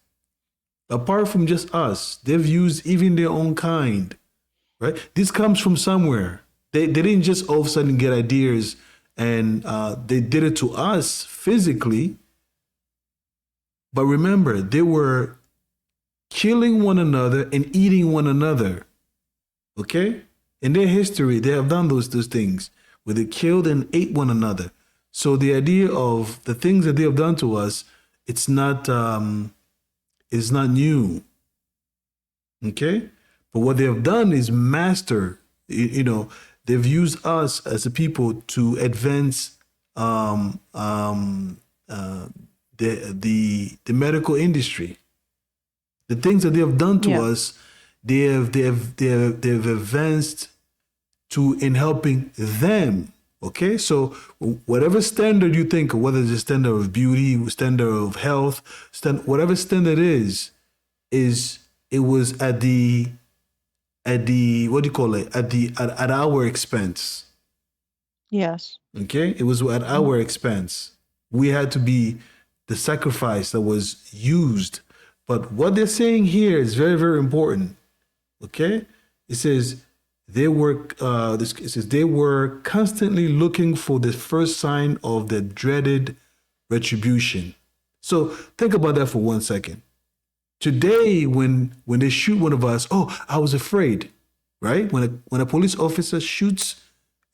Speaker 2: apart from just us, they've used even their own kind. Right? This comes from somewhere. They didn't just all of a sudden get ideas and they did it to us physically. But remember, they were killing one another and eating one another. Okay? In their history, they have done those things where they killed and ate one another. So the idea of the things that they have done to us, it's not new. Okay? But what they have done is master, they've used us as a people to advance the medical industry. The things that they have done to us, they have advanced in helping them. Okay, so whatever standard you think, whether it's a standard of beauty, standard of health, whatever standard is it was at what do you call it? At our expense.
Speaker 1: Yes.
Speaker 2: Okay, it was at our expense. We had to be the sacrifice that was used. But what they're saying here is very, very important. Okay, it says they were constantly looking for the first sign of the dreaded retribution. So think about that for 1 second. Today, when they shoot one of us, I was afraid, right? When a police officer shoots,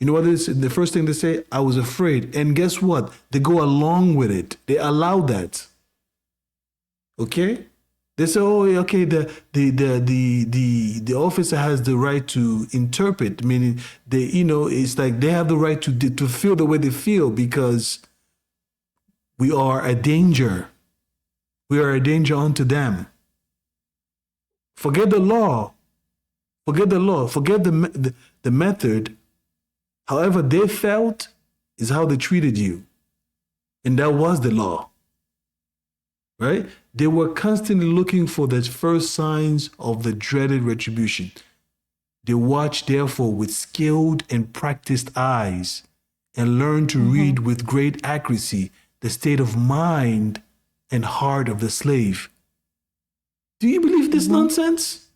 Speaker 2: you know what is the first thing they say? I was afraid. And guess what? They go along with it. They allow that. Okay? They say, oh, okay, the officer has the right to interpret, meaning they, it's like they have the right to feel the way they feel because we are a danger. We are a danger unto them. Forget the law. Forget the law. Forget the method. However they felt is how they treated you, and that was the law, right? They were constantly looking for the first signs of the dreaded retribution. They watched, therefore, with skilled and practiced eyes and learned to read with great accuracy the state of mind and heart of the slave. Do you believe this nonsense?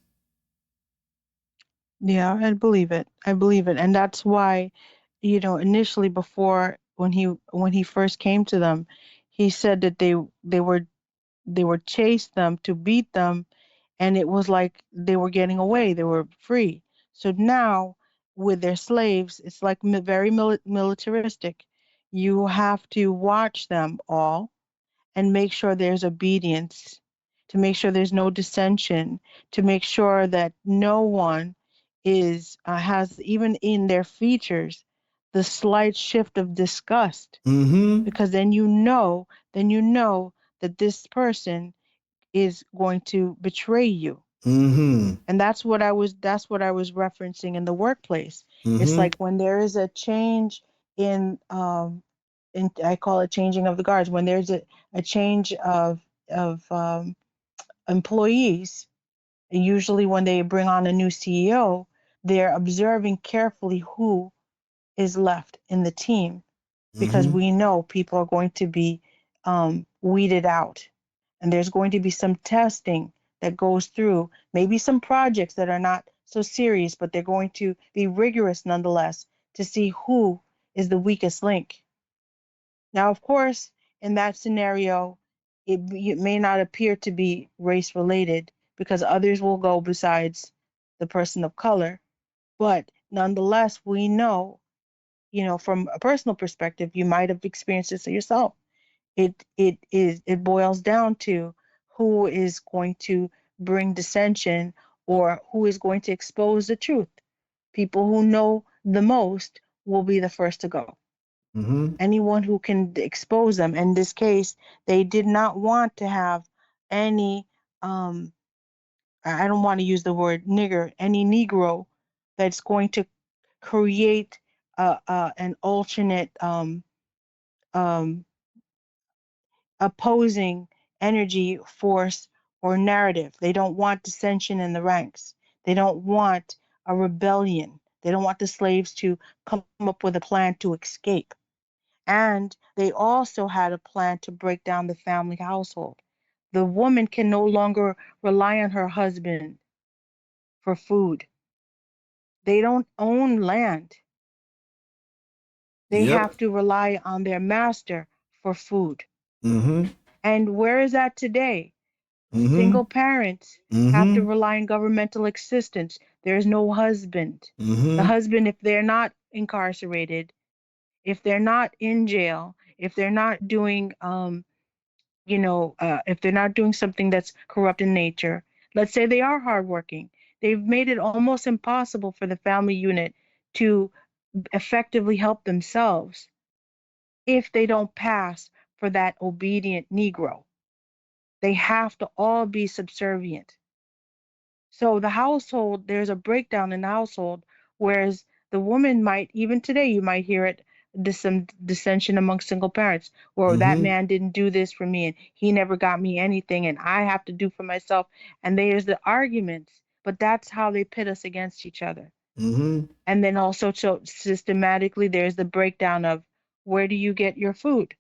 Speaker 1: Yeah, I believe it. I believe it. And that's why, initially before when he first came to them, he said that they were chase them to beat them, and it was like they were getting away, they were free. So now with their slaves, it's like very militaristic. You have to watch them all and make sure there's obedience, to make sure there's no dissension, to make sure that no one is has even in their features the slight shift of disgust, because then you know that this person is going to betray you. And that's what I was referencing in the workplace. It's like when there is a change in I call it changing of the guards, when there's a change of employees, usually when they bring on a new CEO, they're observing carefully who is left in the team, because we know people are going to be weeded out. And there's going to be some testing that goes through, maybe some projects that are not so serious, but they're going to be rigorous nonetheless to see who is the weakest link. Now, of course, in that scenario, it may not appear to be race related because others will go besides the person of color. But nonetheless, we know, from a personal perspective, you might have experienced this yourself. It boils down to who is going to bring dissension or who is going to expose the truth. People who know the most will be the first to go. Anyone who can expose them. In this case, they did not want to have any, I don't want to use the word nigger, any Negro that's going to create an alternate um, opposing energy, force, or narrative. They don't want dissension in the ranks. They don't want a rebellion. They don't want the slaves to come up with a plan to escape. And they also had a plan to break down the family household. The woman can no longer rely on her husband for food. They don't own land. They
Speaker 2: Yep.
Speaker 1: have to rely on their master for food.
Speaker 2: Mm-hmm.
Speaker 1: And where is that today?
Speaker 2: Mm-hmm.
Speaker 1: Single parents have to
Speaker 2: Mm-hmm.
Speaker 1: rely on governmental assistance. There's no husband. The
Speaker 2: Mm-hmm.
Speaker 1: husband, if they're not incarcerated, if they're not in jail, if they're not doing if they're not doing something that's corrupt in nature, let's say they are hardworking, they've made it almost impossible for the family unit to effectively help themselves if they don't pass for that obedient Negro. They have to all be subservient. So the household, there's a breakdown in the household, whereas the woman might, even today, you might hear it, some dissension among single parents, or that
Speaker 2: Mm-hmm.
Speaker 1: man didn't do this for me and he never got me anything and I have to do for myself. And there's the arguments, but that's how they pit us against each other.
Speaker 2: Mm-hmm.
Speaker 1: And then also, so systematically, there's the breakdown of where do you get your food?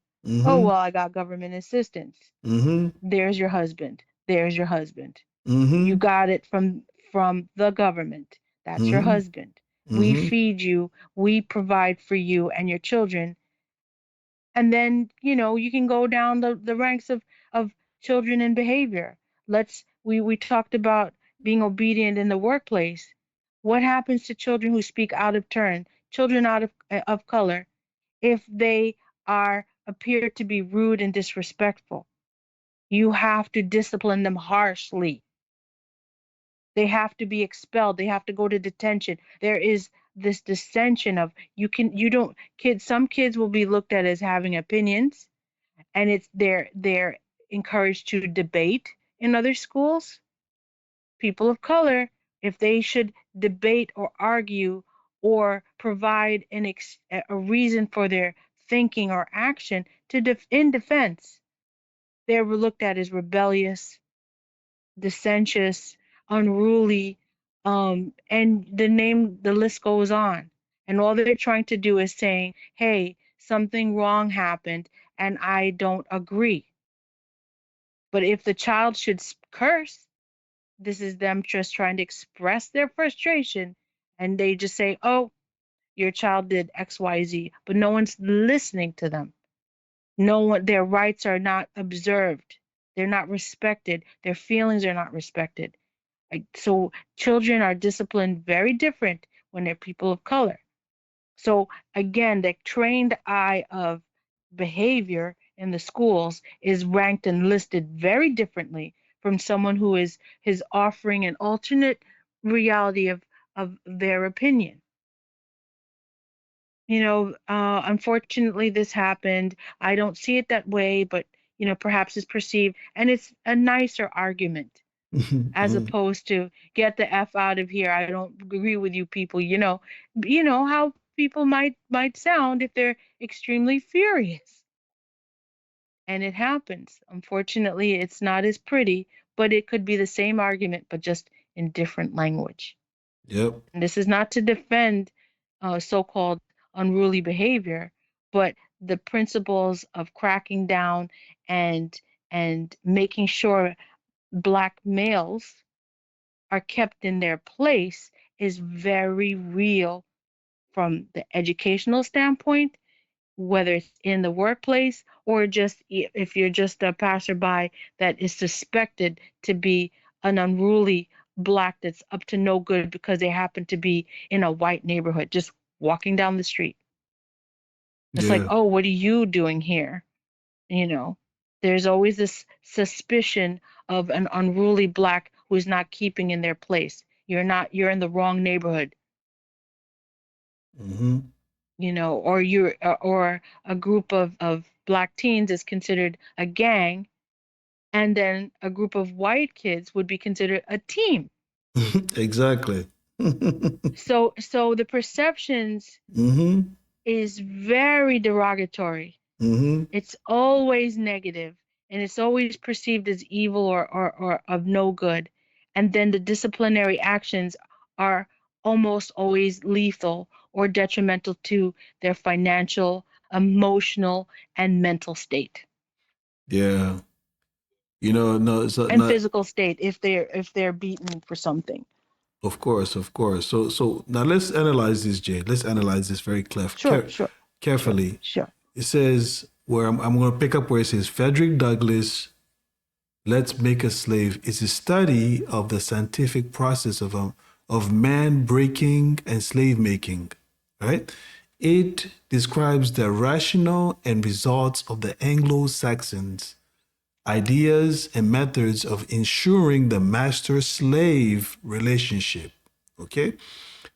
Speaker 1: Oh,
Speaker 2: Mm-hmm.
Speaker 1: well, I got government assistance.
Speaker 2: Mm-hmm.
Speaker 1: There's your husband. There's your husband. You
Speaker 2: Mm-hmm.
Speaker 1: got it from the government. That's your
Speaker 2: Mm-hmm.
Speaker 1: husband. We
Speaker 2: Mm-hmm.
Speaker 1: feed you, we provide for you and your children. And then, you can go down the ranks of children and behavior. We talked about being obedient in the workplace. What happens to children who speak out of turn, children out of color, if they are appear to be rude and disrespectful? You have to discipline them harshly. They have to be expelled. They have to go to detention. There is this dissension of you don't kids. Some kids will be looked at as having opinions, and they're encouraged to debate in other schools. People of color, if they should debate or argue or provide a reason for their thinking or action in defense, they're looked at as rebellious, dissentious, unruly, and the list goes on. And all they're trying to do is saying, hey, something wrong happened and I don't agree. But if the child should curse, this is them just trying to express their frustration, and they just say, oh, your child did XYZ, but no one's listening to them. No one, their rights are not observed. They're not respected. Their feelings are not respected. So children are disciplined very different when they're people of color. So again, the trained eye of behavior in the schools is ranked and listed very differently from someone who is offering an alternate reality of their opinion. Unfortunately, this happened. I don't see it that way, but perhaps it's perceived, and it's a nicer argument as opposed to get the F out of here. I don't agree with you people. You know how people might sound if they're extremely furious. And it happens. Unfortunately, it's not as pretty, but it could be the same argument, but just in different language.
Speaker 2: Yep.
Speaker 1: And this is not to defend so-called unruly behavior, but the principles of cracking down and making sure Black males are kept in their place is very real from the educational standpoint, whether it's in the workplace or just if you're just a passerby that is suspected to be an unruly Black that's up to no good because they happen to be in a white neighborhood, just walking down the street. It's like,
Speaker 2: Yeah.
Speaker 1: oh, what are you doing here? There's always this suspicion of an unruly Black who is not keeping in their place. You're in the wrong neighborhood.
Speaker 2: Mm-hmm.
Speaker 1: Or a group of Black teens is considered a gang, and then a group of white kids would be considered a team.
Speaker 2: Exactly.
Speaker 1: So the perceptions
Speaker 2: Mm-hmm.
Speaker 1: is very derogatory.
Speaker 2: Mm-hmm.
Speaker 1: It's always negative, and it's always perceived as evil or of no good. And then the disciplinary actions are almost always lethal or detrimental to their financial, emotional, and mental state
Speaker 2: Yeah. No, it's
Speaker 1: and
Speaker 2: not.
Speaker 1: physical state if they're beaten for something.
Speaker 2: Of course, of course. So now let's analyze this, Jade. Let's analyze this very
Speaker 1: Sure, sure, sure,
Speaker 2: carefully.
Speaker 1: sure.
Speaker 2: It says where I'm going to pick up where it says Frederick Douglass, Let's Make a Slave is a study of the scientific process of man breaking and slave making, right? It describes the rationale and results of the Anglo-Saxons ideas and methods of ensuring the master-slave relationship. Okay?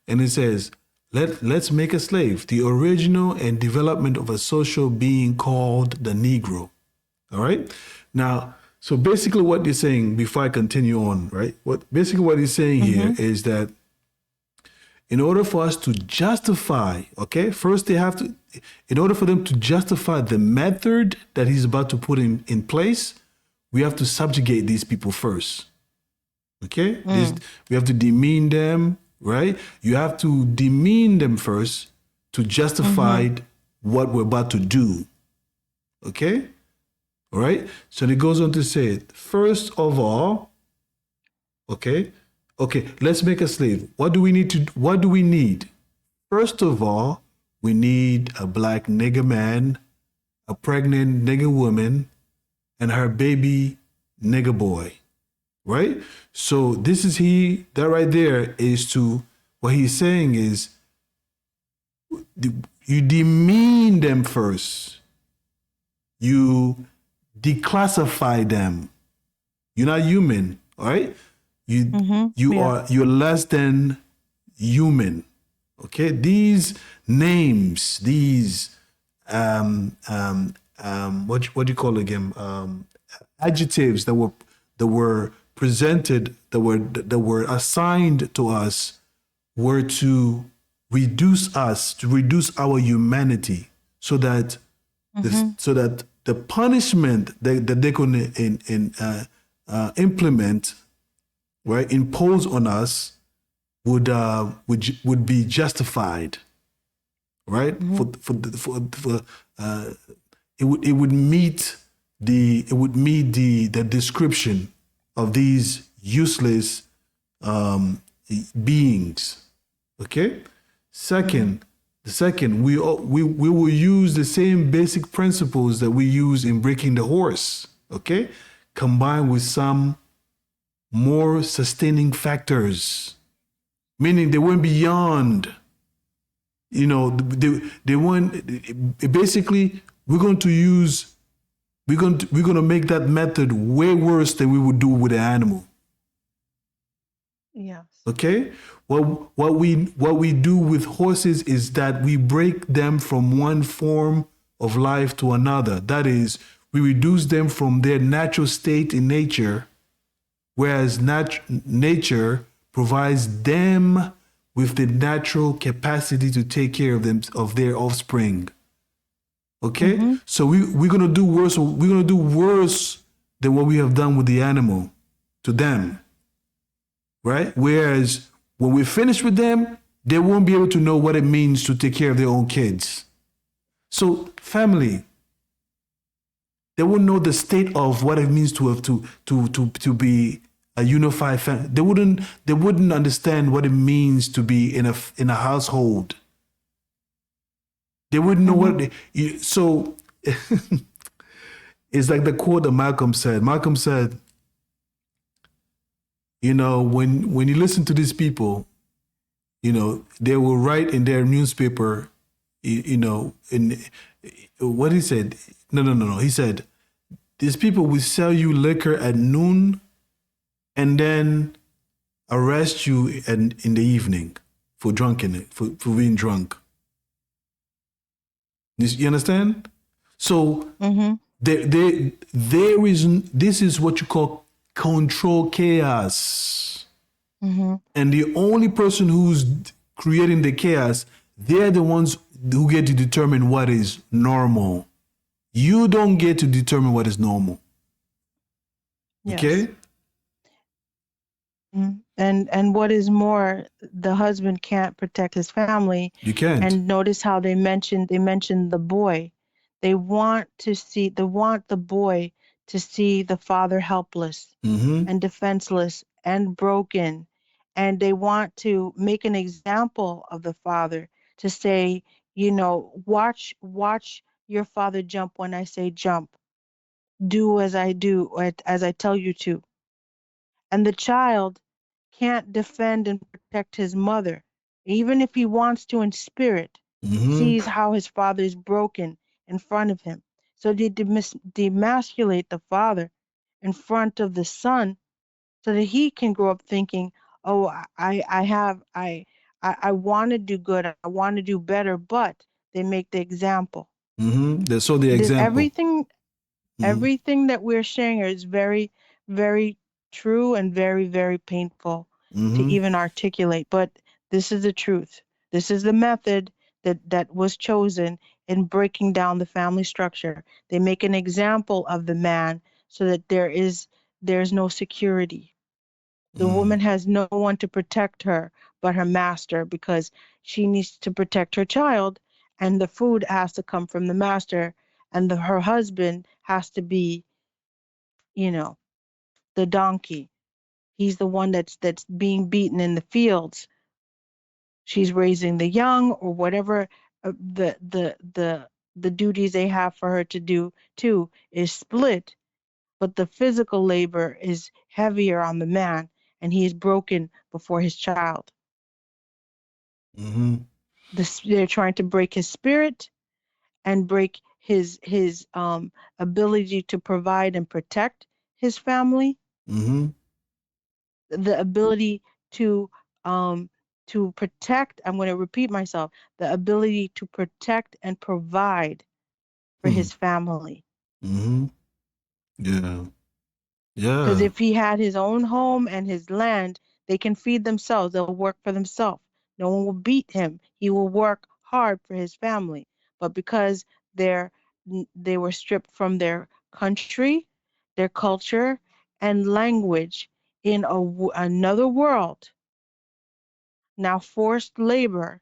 Speaker 2: And it says, let's make a slave, the original and development of a social being called the Negro. All right? Now, so basically what they're saying, before I continue on, right? What he's saying here is that in order for us to justify, okay, first they have to, in order for them to justify the method that he's about to put in place, we have to subjugate these people first. Okay? We have to demean them, right? You have to demean them first to justify what we're about to do. Okay? All right? So it goes on to say, first of all, okay, let's make a slave. What do we need? First of all, we need a Black nigger man, a pregnant nigger woman, and her baby nigger boy. Right? So that right there is what he's saying is you demean them first. You declassify them. You're not human, all right? You're less than human. Okay, these names, these what do you call it again? Adjectives that were presented, that were assigned to us, were to reduce us, to reduce our humanity, so that the punishment that they're going to implement, right, impose on us, would be justified, right? It would meet the description of these useless beings. Okay. We will use the same basic principles that we use in breaking the horse. Okay, combined with some more sustaining factors. Meaning they went beyond, they went, basically, we're going to make that method way worse than we would do with an animal.
Speaker 1: Yes.
Speaker 2: Okay? What we do with horses is that we break them from one form of life to another. That is, we reduce them from their natural state in nature, whereas nature provides them with the natural capacity to take care of their offspring. Okay? So we're gonna do worse. We're gonna do worse than what we have done with the animal to them. Right? Whereas when we finish with them, they won't be able to know what it means to take care of their own kids. So family, they won't know the state of what it means to have to be a unified family. They wouldn't understand what it means to be in a household. They wouldn't know what. So it's like the quote that Malcolm said. Malcolm said, when you listen to these people, they will write in their newspaper, in what he said. No. He said, these people will sell you liquor at noon and then arrest you in the evening for drunkenness, for being drunk. You understand? So this is what you call control chaos. And the only person who's creating the chaos, they're the ones who get to determine what is normal. You don't get to determine what is normal.
Speaker 1: Yes.
Speaker 2: Okay?
Speaker 1: And what is more, the husband can't protect his family.
Speaker 2: You can't.
Speaker 1: And notice how they mentioned the boy. They want the boy to see the father helpless and defenseless and broken. And they want to make an example of the father, to say, watch your father jump when I say jump. Do as I do, as I tell you to. And the child can't defend and protect his mother, even if he wants to in spirit, sees how his father is broken in front of him. So they demasculate the father in front of the son, so that he can grow up thinking, oh, I want to do good, I want to do better, but they make the example.
Speaker 2: So the example.
Speaker 1: Everything that we're sharing is very, very true and very, very painful to even articulate. But this is the truth. This is the method that was chosen in breaking down the family structure. They make an example of the man so that there's no security. The woman has no one to protect her but her master, because she needs to protect her child, and the food has to come from the master, and her husband has to be, the donkey. He's the one that's being beaten in the fields. She's raising the young, or whatever the duties they have for her to do too is split, but the physical labor is heavier on the man, and he is broken before his child. They're trying to break his spirit and break his ability to provide and protect his family,
Speaker 2: Mm-hmm.
Speaker 1: the ability to um protect, I'm going to repeat myself, the ability to protect and provide for
Speaker 2: Hmm.
Speaker 1: his family.
Speaker 2: Mm-hmm. Yeah.
Speaker 1: Because
Speaker 2: Yeah.
Speaker 1: if he had his own home and his land, they can feed themselves. They'll work for themselves. No one will beat him. He will work hard for his family. But because they're they were stripped from their country, their culture, and language in another world, now forced labor,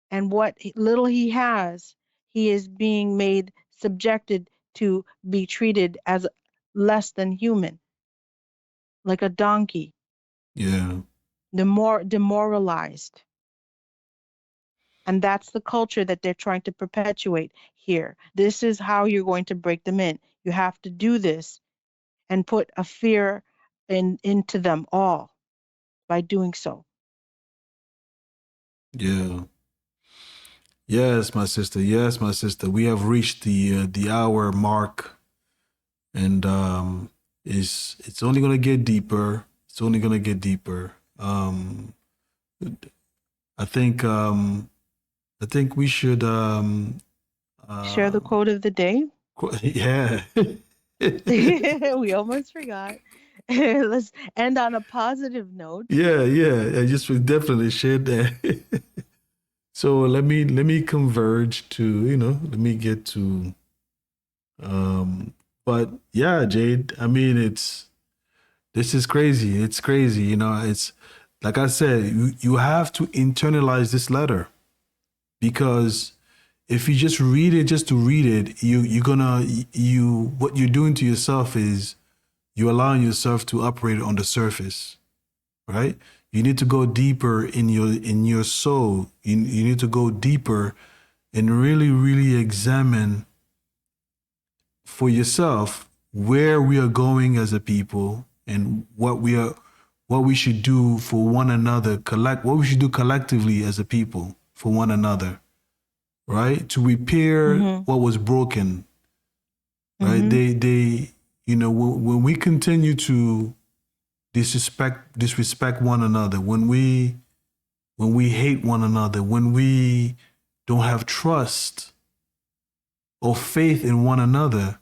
Speaker 1: and what little he has, he is being made subjected to be treated as less than human, like a donkey,
Speaker 2: Yeah.
Speaker 1: demoralized. And that's the culture that they're trying to perpetuate here. This is how you're going to break them in. You have to do this and put a fear into them all by doing so.
Speaker 2: Yeah. Yes, my sister. Yes, my sister. We have reached the hour mark, and it's only gonna get deeper. It's only gonna get deeper. I think I think we should
Speaker 1: Share
Speaker 2: uh
Speaker 1: the quote of the day.
Speaker 2: yeah.
Speaker 1: We almost forgot. Let's end on a positive note.
Speaker 2: Yeah, yeah. I just would definitely share that. So let me converge to, let me get to but yeah, Jade, I mean this is crazy. It's crazy, it's like I said, you have to internalize this letter, because if you just read it just to read it, you're gonna you what you're doing to yourself is you're allowing yourself to operate on the surface, right? You need to go deeper in your soul. You need to go deeper and really, really examine for yourself where we are going as a people, and what we should do for one another, what we should do collectively as a people for one another, right? To repair
Speaker 1: Mm-hmm.
Speaker 2: what was broken, right?
Speaker 1: Mm-hmm.
Speaker 2: When we continue to disrespect one another, when we hate one another, when we don't have trust or faith in one another,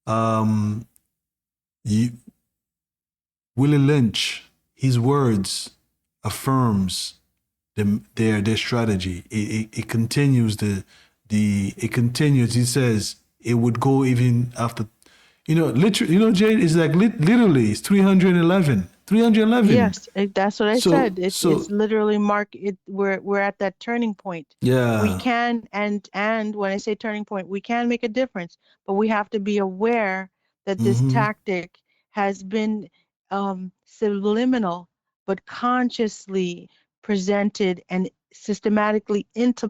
Speaker 2: um, you, Willie Lynch, his words affirms their strategy. It continues it continues. He says it would go even after, literally, Jade is like literally it's 311. 311.
Speaker 1: Yes, that's what I
Speaker 2: So
Speaker 1: said. It's
Speaker 2: so
Speaker 1: literally we're at that turning point. We
Speaker 2: yeah.
Speaker 1: can, and when I say turning point, we can make a difference, but we have to be aware that this
Speaker 2: Mm-hmm.
Speaker 1: tactic has been subliminal but consciously presented and systematically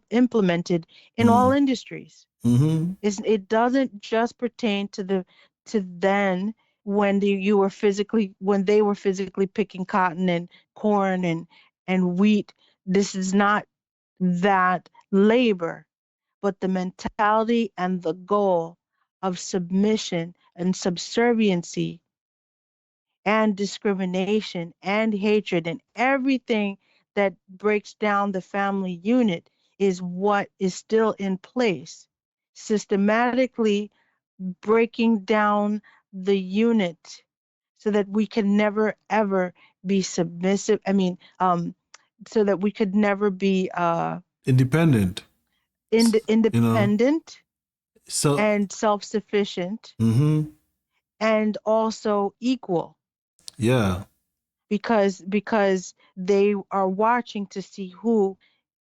Speaker 1: implemented in all industries.
Speaker 2: Mm-hmm.
Speaker 1: It doesn't just pertain to then when they were physically picking cotton and corn and wheat. This is not that labor, but the mentality and the goal of submission and subserviency and discrimination and hatred and everything that breaks down the family unit is what is still in place, systematically breaking down the unit so that we can never ever be submissive. So that we could never be
Speaker 2: Independent. You know.
Speaker 1: independent
Speaker 2: So.
Speaker 1: and self-sufficient
Speaker 2: Mm-hmm.
Speaker 1: and also equal,
Speaker 2: Yeah.
Speaker 1: because they are watching to see who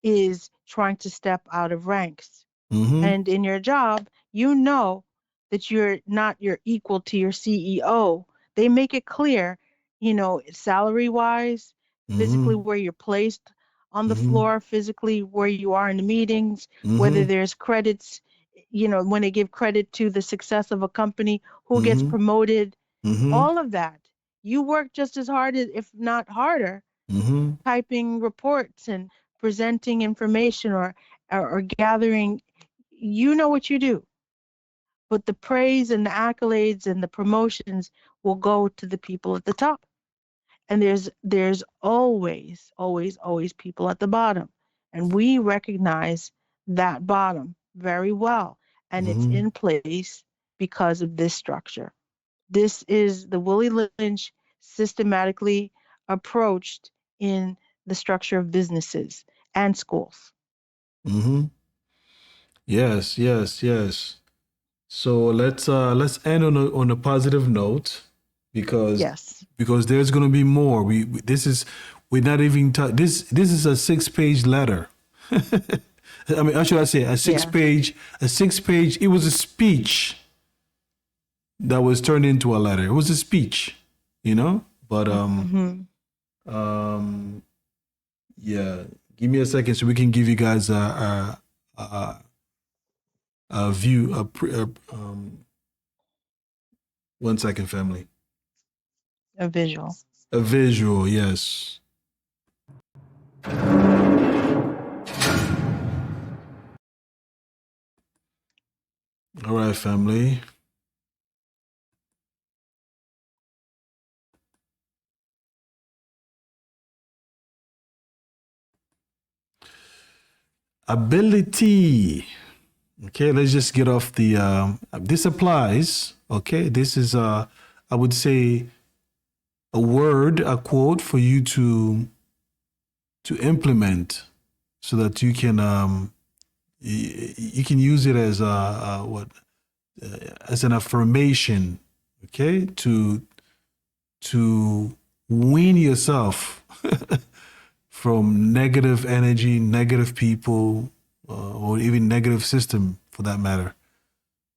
Speaker 1: is trying to step out of ranks.
Speaker 2: Mm-hmm.
Speaker 1: And in your job, you know that you're not your equal to your CEO. They make it clear, salary wise, physically
Speaker 2: Mm-hmm.
Speaker 1: where you're placed on the
Speaker 2: Mm-hmm.
Speaker 1: floor, physically where you are in the meetings, whether
Speaker 2: Mm-hmm.
Speaker 1: there's credits, when they give credit to the success of a company, who gets
Speaker 2: Mm-hmm.
Speaker 1: promoted,
Speaker 2: Mm-hmm.
Speaker 1: all of that. You work just as hard, if not harder,
Speaker 2: Mm-hmm.
Speaker 1: typing reports and presenting information or gathering, you know what you do, but the praise and the accolades and the promotions will go to the people at the top. And there's always, always, always people at the bottom. And we recognize that bottom very well. And it's
Speaker 2: Mm-hmm.
Speaker 1: in place because of this structure. This is the Willie Lynch systematically approached in the structure of businesses and schools.
Speaker 2: Mm-hmm. Yes, yes, yes. So let's end on a positive note because
Speaker 1: Yes.
Speaker 2: there's gonna be more. This is we're not even this is a 6-page letter. I mean, how should I say a six
Speaker 1: Yeah.
Speaker 2: page a 6-page? It was a speech that was turned into a letter. It was a speech, you know. But
Speaker 1: Mm-hmm.
Speaker 2: yeah. Give me a second so we can give you guys a view. 1 second, family.
Speaker 1: A visual.
Speaker 2: A visual, yes. All right, family. Ability. Okay, let's just get off the. This applies. Okay, this is I would say a word, a quote for you to implement, so that you can you can use it as what as an affirmation. Okay, to wean yourself from negative energy, negative people, or even negative system for that matter.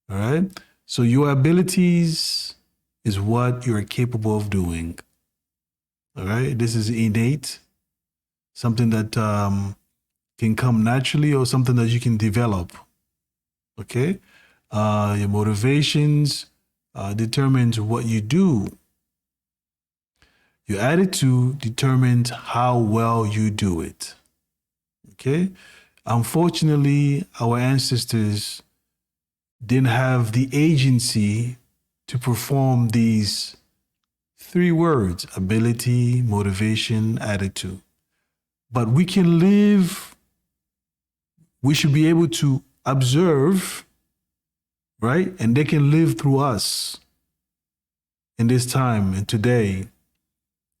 Speaker 2: All right. So your abilities is what you're capable of doing. All right. This is innate, something that can come naturally or something that you can develop. Okay. Your motivations determines what you do. Your attitude determines how well you do it. Okay. Unfortunately, our ancestors didn't have the agency to perform these 3 words: ability, motivation, attitude. But we can live, we should be able to observe, right? And they can live through us in this time and today,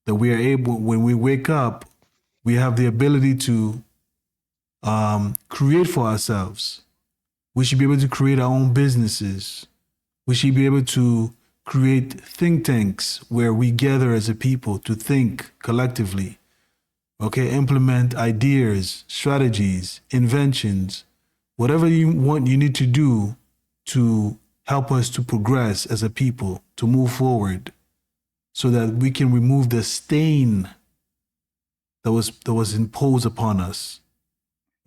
Speaker 2: that we are able, when we wake up, we have the ability to create for ourselves. We should be able to create our own businesses. We should be able to create think tanks where we gather as a people to think collectively. Okay, implement ideas, strategies, inventions, whatever you want, you need to do to help us to progress as a people, to move forward, so that we can remove the stain that was imposed upon us.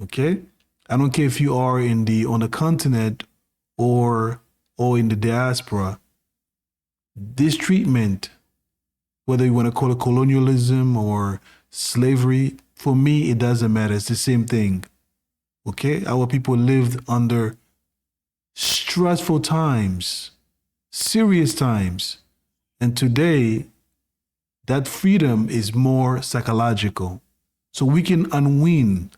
Speaker 2: Okay, I don't care if you are on the continent or in the diaspora. This treatment, whether you want to call it colonialism or slavery, for me it doesn't matter. It's the same thing. Okay, our people lived under stressful times, serious times, and today that freedom is more psychological. So we can unwean.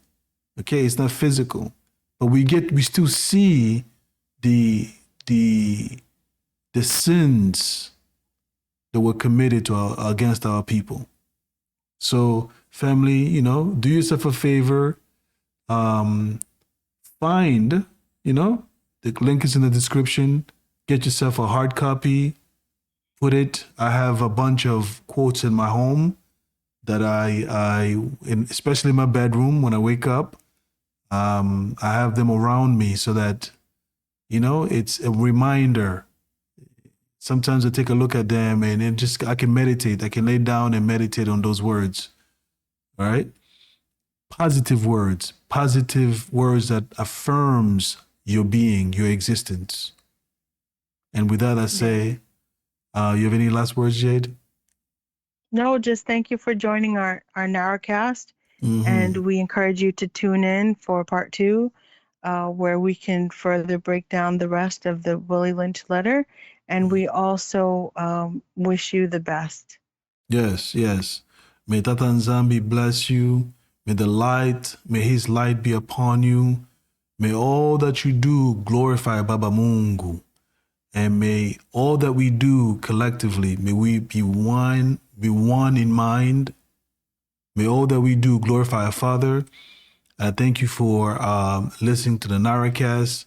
Speaker 2: Okay, it's not physical, but we still see the sins that were committed against our people. So, family, do yourself a favor. Find, the link is in the description. Get yourself a hard copy. Put it. I have a bunch of quotes in my home that especially in my bedroom when I wake up. I have them around me so that, it's a reminder. Sometimes I take a look at them and I can meditate. I can lay down and meditate on those words. All right. Positive words that affirms your being, your existence. And with that, I say, you have any last words, Jade?
Speaker 1: No, just thank you for joining our Narrowcast.
Speaker 2: Mm-hmm.
Speaker 1: And we encourage you to tune in for part 2. where we can further break down the rest of the Willie Lynch letter. And we also wish you the best.
Speaker 2: Yes, yes. May Tata Nzambi bless you. May his light be upon you. May all that you do glorify Baba Mungu. And may all that we do collectively, may we be one in mind. May all that we do glorify our Father. I thank you for listening to the Narrowcast.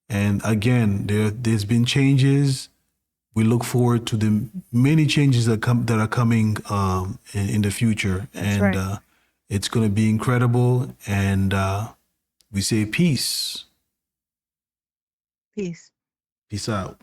Speaker 2: And again, there's been changes. We look forward to the many changes that are coming in the future.
Speaker 1: That's right.
Speaker 2: It's going to be incredible. And we say peace.
Speaker 1: Peace.
Speaker 2: Peace out.